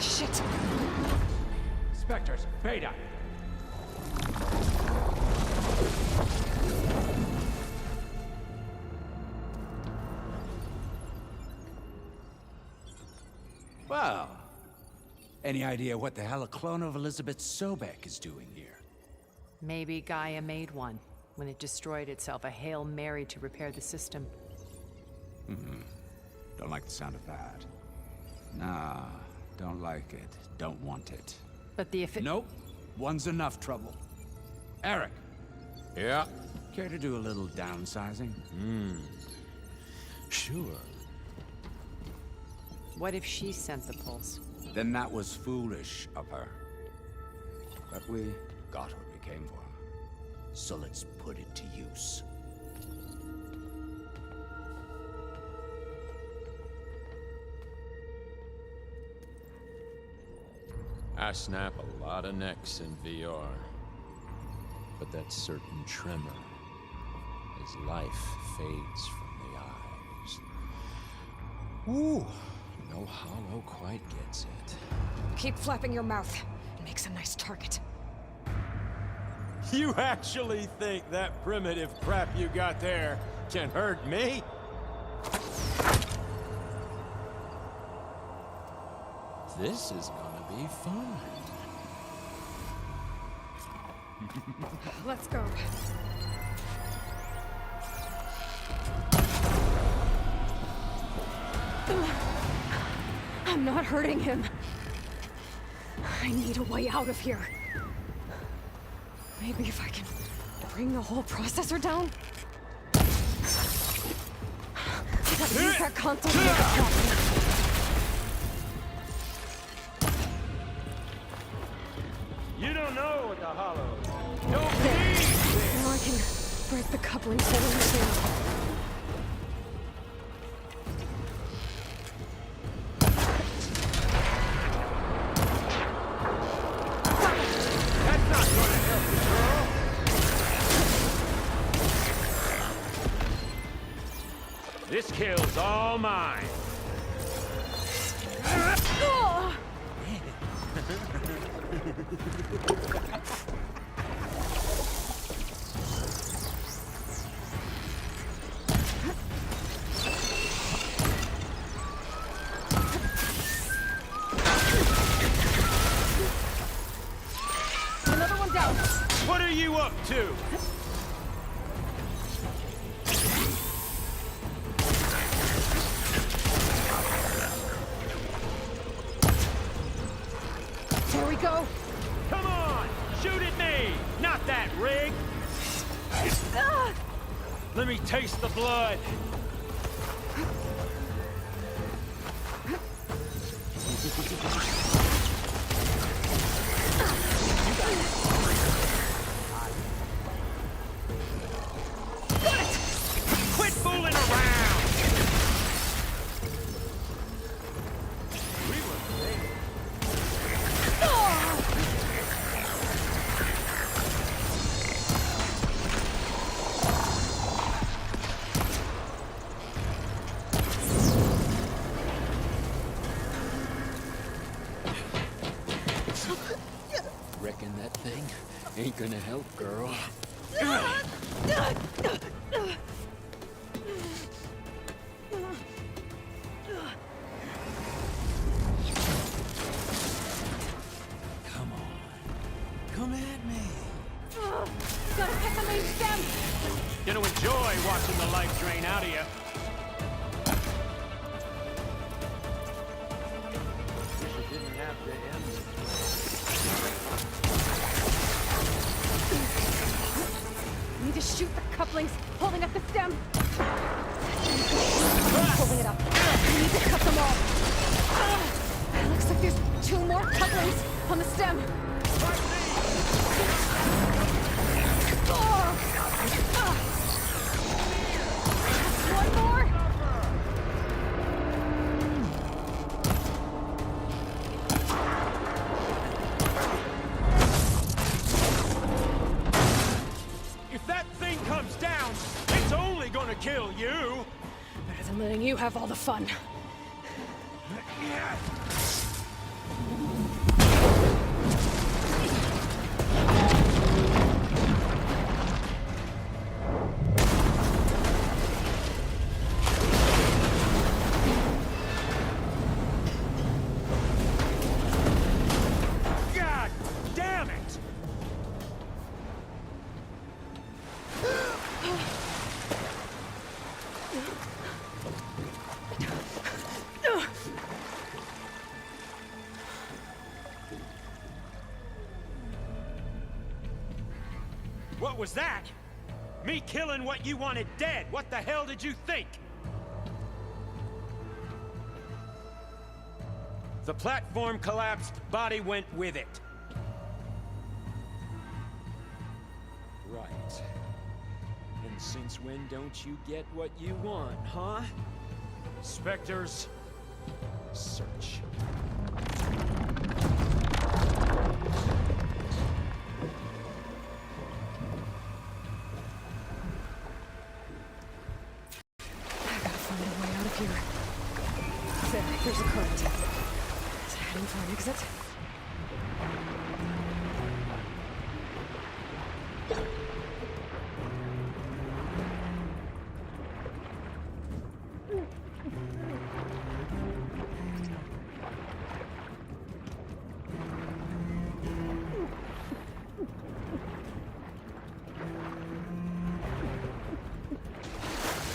Shit! Spectres, Beta! Well, any idea what the hell a clone of Elizabeth Sobek is doing here? Maybe Gaia made one when it destroyed itself, a Hail Mary to repair the system. Don't like the sound of that. Nah, don't like it. Don't want it. But the Nope. One's enough trouble. Eric. Yeah? Care to do a little downsizing? Sure. What if she sent the pulse? Then that was foolish of her. But we got what we came for. So let's put it to use. I snap a lot of necks in VR. But that certain tremor as life fades from the eyes. Ooh, No hollow quite gets it. Keep flapping your mouth. It makes a nice target. You actually think that primitive crap you got there can hurt me? This is gonna be fun. Let's go. I'm not hurting him. I need a way out of here. Maybe if I can bring the whole processor down? I gotta use that console to make it happen. You don't know what the hollow. Now I can break the coupling holding the thing. That's not gonna help you, girl. This kill's all mine. Another one down. What are you up to? There we go. Come on! Shoot at me! Not that rig! Let me taste the blood! Quit fooling around! We were late. Reckon that thing ain't gonna help, girl. Come on. Come at me. Gotta hit the main stem. Gonna enjoy watching the life drain out of you. Wish it didn't have to end. Need to shoot the couplings holding up the stem. Holding it up. We need to cut them all. Looks like there's 2 more couplings on the stem. One more. If that thing comes down, it's only gonna kill you. Better than letting you have all the fun. God damn it! What was that? Me killing what you wanted dead. What the hell did you think? The platform collapsed, body went with it. Right. And since when don't you get what you want, huh? Spectres, search. there's a current. Is it heading for an exit?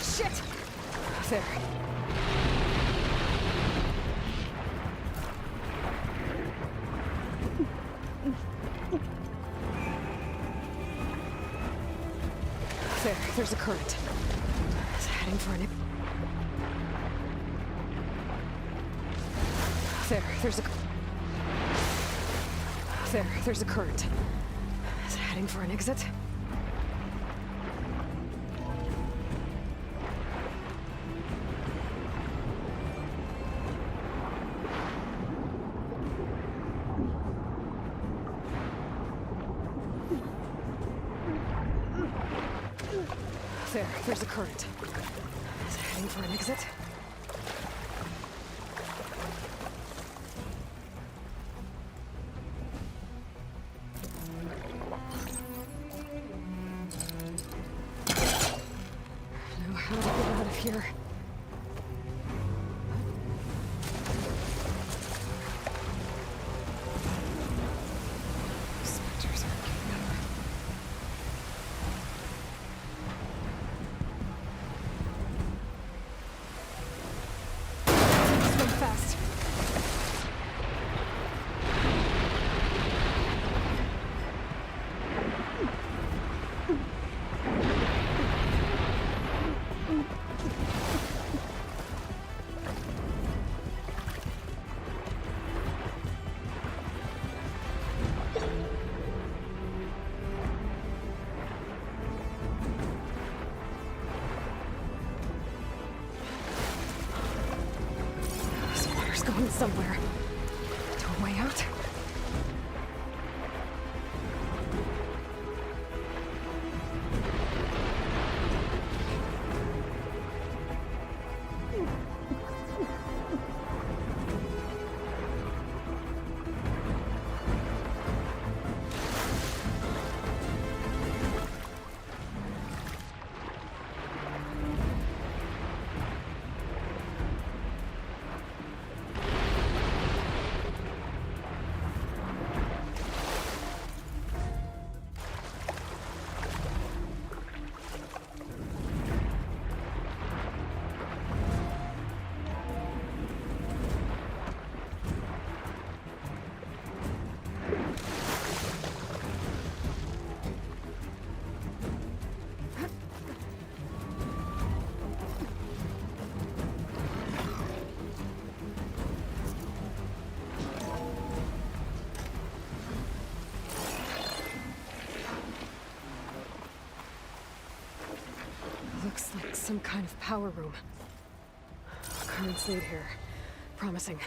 Shit! There. There's a current. It's heading for an... There's a current. Is it heading for an exit? There's a current. Is it heading for an exit? No, how do I get out of here? Spectres aren't giving up. Fast. Going somewhere. To a way out? Looks like some kind of power room. Currents lead here. Promising.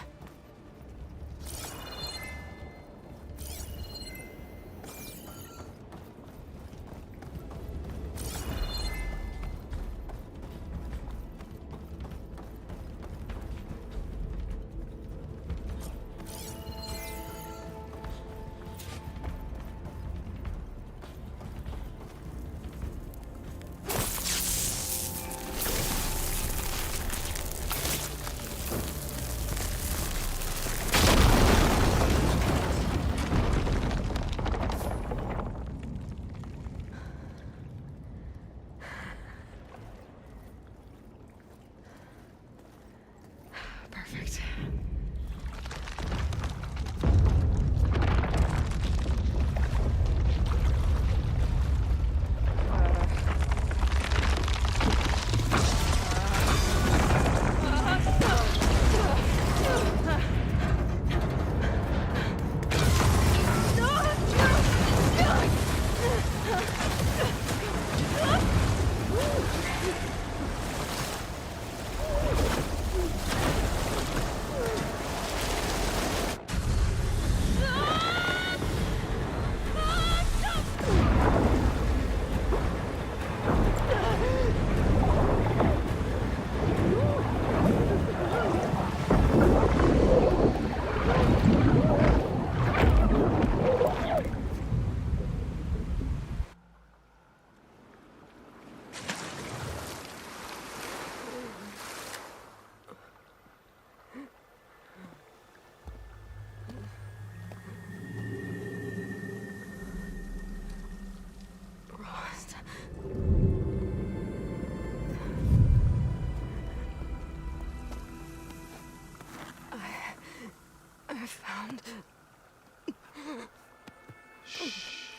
Shh.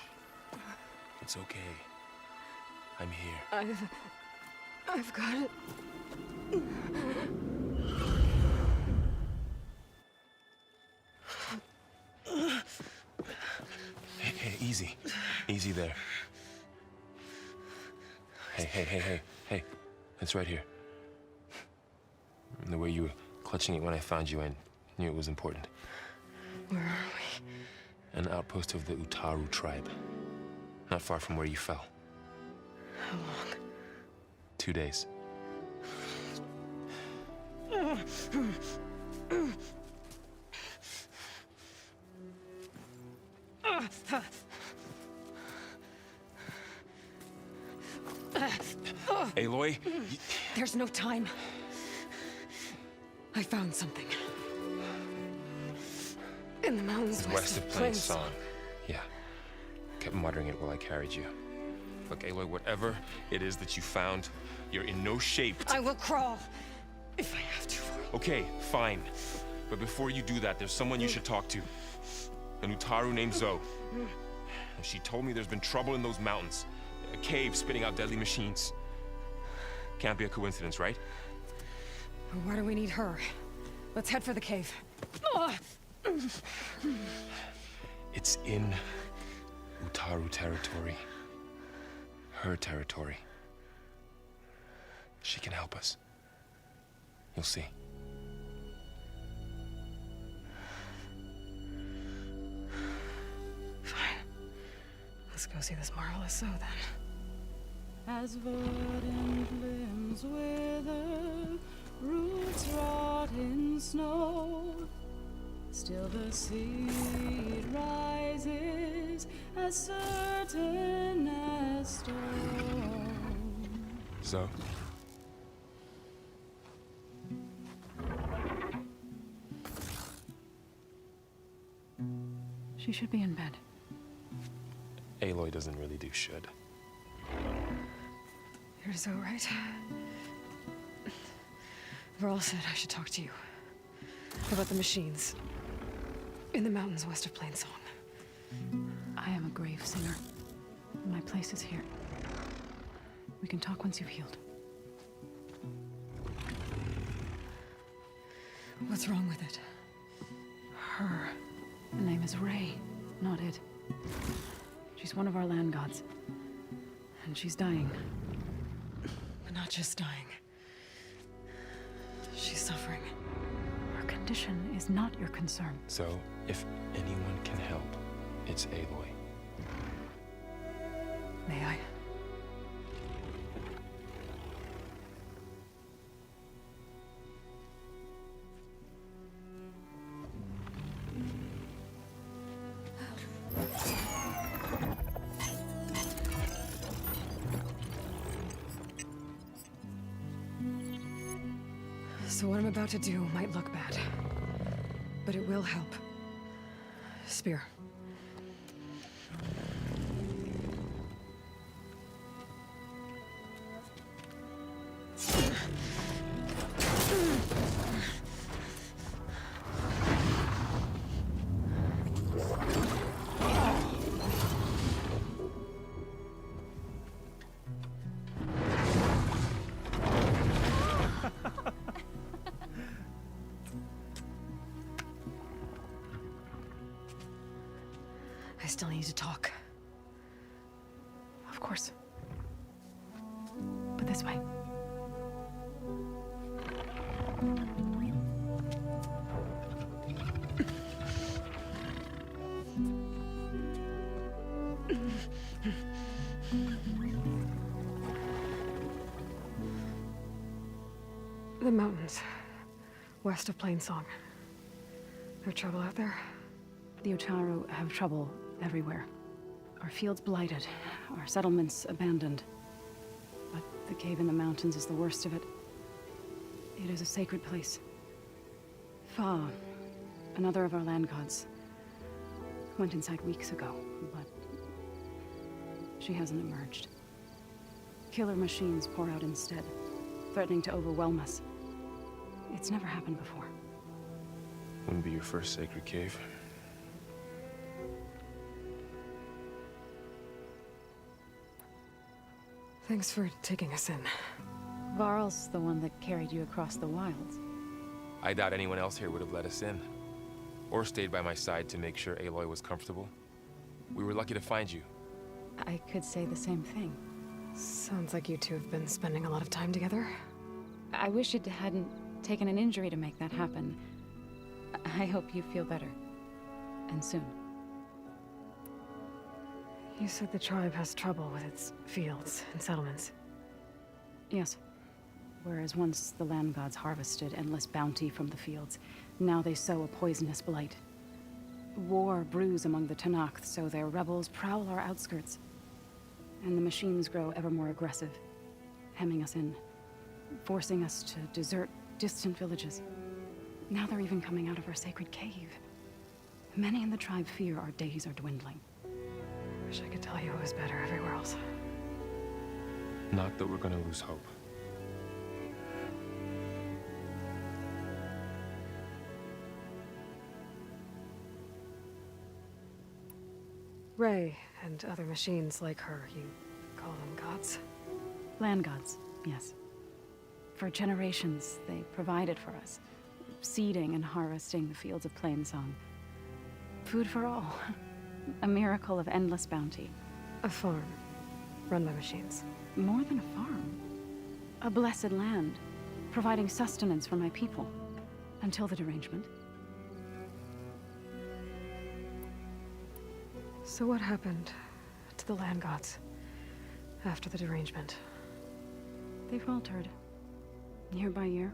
It's okay. I'm here. I've got it. Hey, easy. Easy there. Hey. It's right here. The way you were clutching it when I found you, I knew it was important. Where are we? An outpost of the Utaru tribe. Not far from where you fell. How long? 2 days. Aloy? There's no time. I found something. In the mountains west of Plain Song. Yeah. Kept muttering it while I carried you. Look, Aloy, whatever it is that you found, you're in no shape. I will crawl if I have to. Okay, fine. But before you do that, there's someone you should talk to. An Utaru named Zoe. She told me there's been trouble in those mountains. A cave spitting out deadly machines. Can't be a coincidence, right? Why do we need her? Let's head for the cave. It's in Utaru territory. Her territory. She can help us. You'll see. Fine. Let's go see this marvelous Zoe then. As verdant limbs wither, roots rot in snow, still the seed rises as certain as stone. Zoe? She should be in bed. Aloy doesn't really do should. You're Zoe, right? Varl said I should talk to you about the machines in the mountains west of Plain Song. I am a grave singer. My place is here. We can talk once you've healed. What's wrong with it? Her. The name is Ray, not it. She's one of our land gods. And she's dying. But not just dying. She's suffering. Her condition is not your concern. So, if anyone can help, it's Aloy. May I? So what I'm about to do might look bad, but it will help. Spear. I still need to talk. Of course. But this way. The mountains, west of Plain Song. There trouble out there? The Utaru have trouble everywhere. Our fields blighted, our settlements abandoned. But the cave in the mountains is the worst of it. It is a sacred place. Fa, another of our land gods, went inside weeks ago, but she hasn't emerged. Killer machines pour out instead, threatening to overwhelm us. It's never happened before. Wouldn't be your first sacred cave. Thanks for taking us in. Varl's the one that carried you across the wilds. I doubt anyone else here would have let us in. Or stayed by my side to make sure Aloy was comfortable. We were lucky to find you. I could say the same thing. Sounds like you two have been spending a lot of time together. I wish it hadn't taken an injury to make that happen. I hope you feel better. And soon. You said the tribe has trouble with its fields and settlements. Yes. Whereas once the land gods harvested endless bounty from the fields, now they sow a poisonous blight. War brews among the Tenakth, so their rebels prowl our outskirts. And the machines grow ever more aggressive, hemming us in, forcing us to desert distant villages. Now they're even coming out of our sacred cave. Many in the tribe fear our days are dwindling. Wish I could tell you it was better everywhere else. Not that we're gonna lose hope. Ray and other machines like her, you call them gods? Land gods, yes. For generations, they provided for us, seeding and harvesting the fields of Plainsong. Food for all. A miracle of endless bounty. A farm, run by machines. More than a farm. A blessed land, providing sustenance for my people. Until the derangement. So what happened to the land gods after the derangement? They faltered, year by year.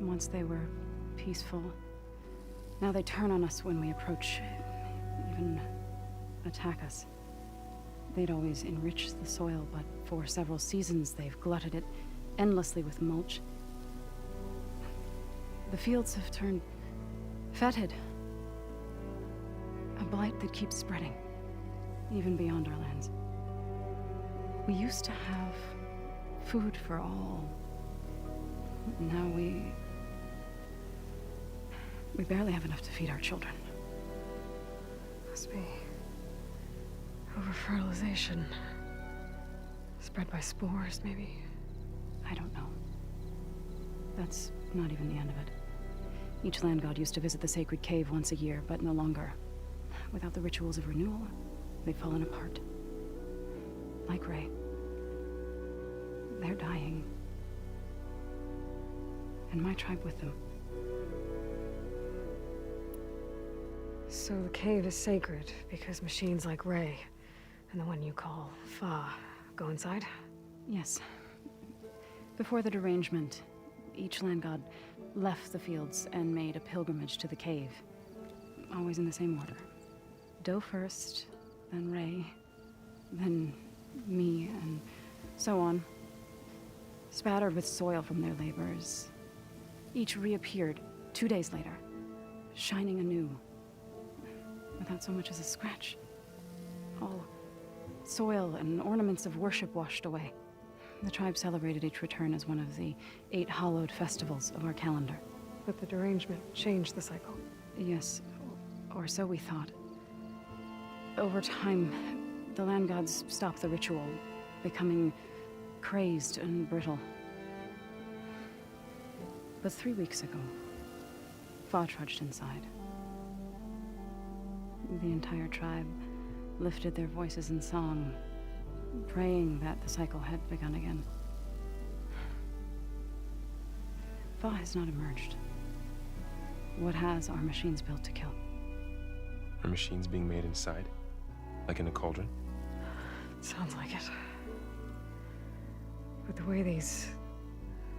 Once they were peaceful. Now they turn on us when we approach, even attack us. They'd always enriched the soil, but for several seasons they've glutted it endlessly with mulch. The fields have turned fetid. A blight that keeps spreading, even beyond our lands. We used to have food for all. Now we barely have enough to feed our children. Must be over-fertilization. Spread by spores, maybe? I don't know. That's not even the end of it. Each land god used to visit the sacred cave once a year, but no longer. Without the rituals of renewal, they've fallen apart. Like Ray. They're dying. And my tribe with them. So the cave is sacred because machines like Ray and the one you call Fa go inside? Yes. Before the derangement, each land god left the fields and made a pilgrimage to the cave. Always in the same order. Doe first, then Ray, then me, and so on. Spattered with soil from their labors. Each reappeared 2 days later, shining anew. Without so much as a scratch. All soil and ornaments of worship washed away. The tribe celebrated each return as one of the 8 hallowed festivals of our calendar. But the derangement changed the cycle. Yes, or so we thought. Over time, the land gods stopped the ritual, becoming crazed and brittle. But 3 weeks ago, Fa trudged inside. The entire tribe lifted their voices in song, praying that the cycle had begun again. Fa has not emerged. What has are machines built to kill. Are machines being made inside? Like in a cauldron? Sounds like it. But the way these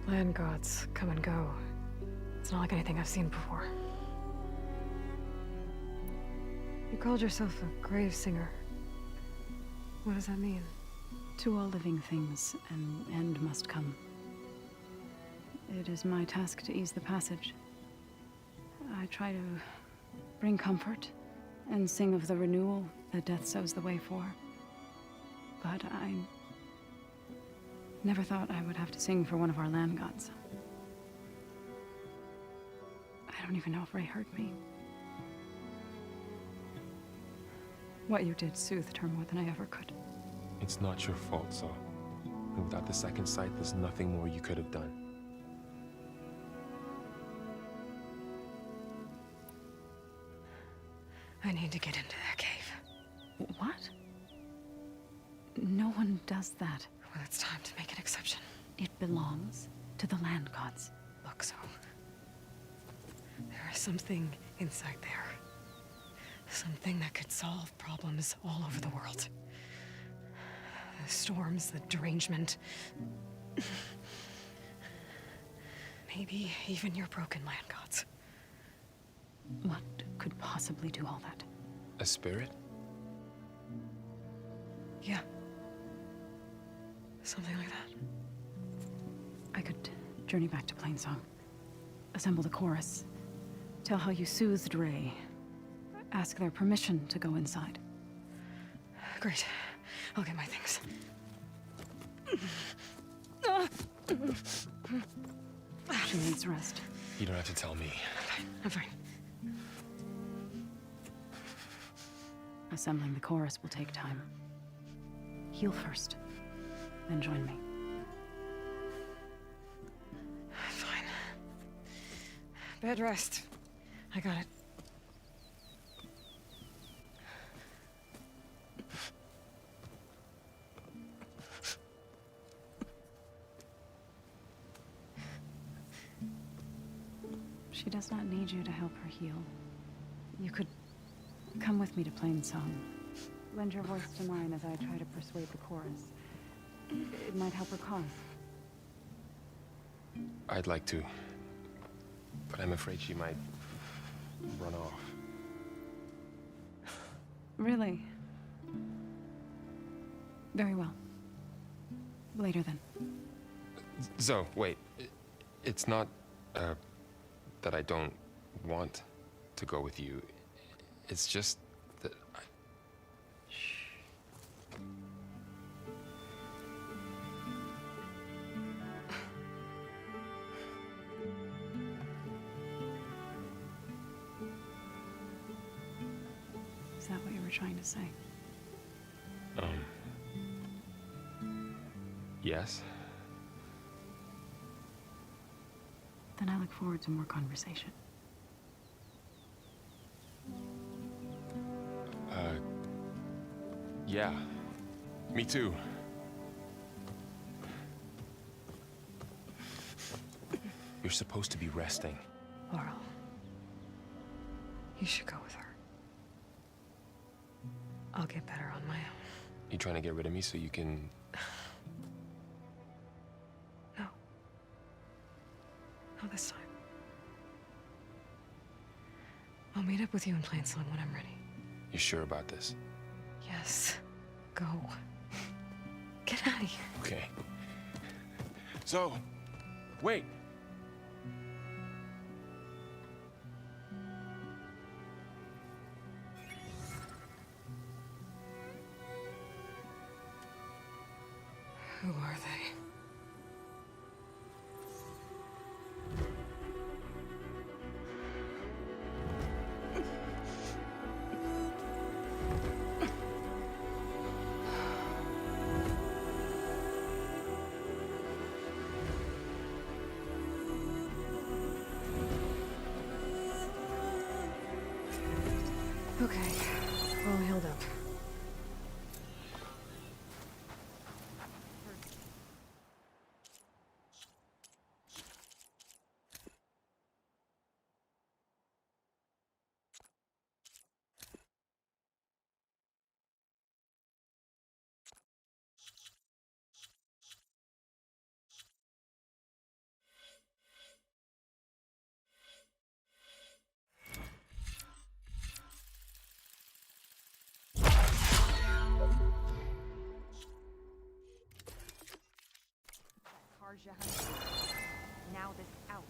land gods come and go, it's not like anything I've seen before. You called yourself a grave singer. What does that mean? To all living things, an end must come. It is my task to ease the passage. I try to bring comfort and sing of the renewal that death sows the way for. But I never thought I would have to sing for one of our land gods. I don't even know if Ray heard me. What you did soothed her more than I ever could. It's not your fault, so without the second sight, there's nothing more you could have done. I need to get into that cave. What? No one does that. Well, it's time to make an exception. It belongs to the land gods. Look, so there is something inside there. Something that could solve problems all over the world. The storms, the derangement. Maybe even your broken land gods. What could possibly do all that? A spirit? Yeah. Something like that. I could journey back to Plainsong. Assemble the chorus. Tell how you soothed Ray. Ask their permission to go inside. Great. I'll get my things. She needs rest. You don't have to tell me. I'm fine. Assembling the chorus will take time. Heal first, then join me. Fine. Bed rest. I got it. She does not need you to help her heal. You could come with me to Plainsong. Lend your voice to mine as I try to persuade the chorus. It might help her cause. I'd like to, but I'm afraid she might run off. Really? Very well. Later then. Zoe, wait. It's not, that I don't want to go with you. It's just that I... Is that what you were trying to say? Yes? Then I look forward to more conversation. Yeah. Me too. You're supposed to be resting. Varl. You should go with her. I'll get better on my own. You trying to get rid of me so you can... No. Not this time. I'll meet up with you in Plainsong when I'm ready. You sure about this? Yes. Go. Get out of here. Okay. So, wait. Who are they? Okay, all healed up. Now this outlaw.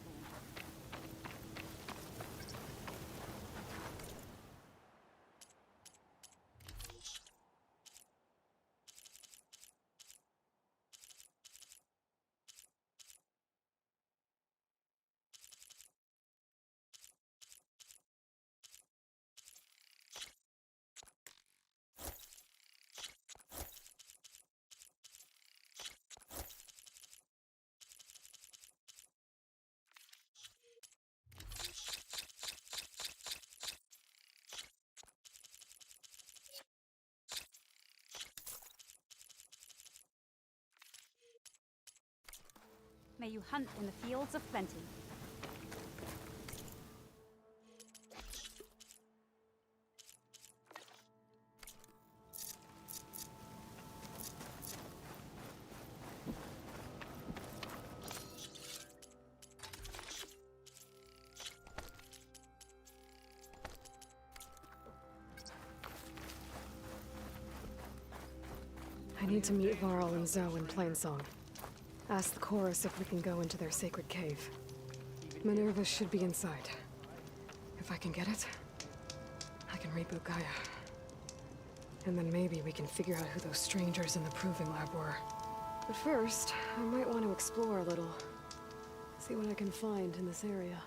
May you hunt in the fields of plenty. I need to meet Varl and Zoe in Plainsong. Ask the chorus if we can go into their sacred cave. Minerva should be inside. If I can get it, I can reboot Gaia. And then maybe we can figure out who those strangers in the proving lab were. But first, I might want to explore a little. See what I can find in this area.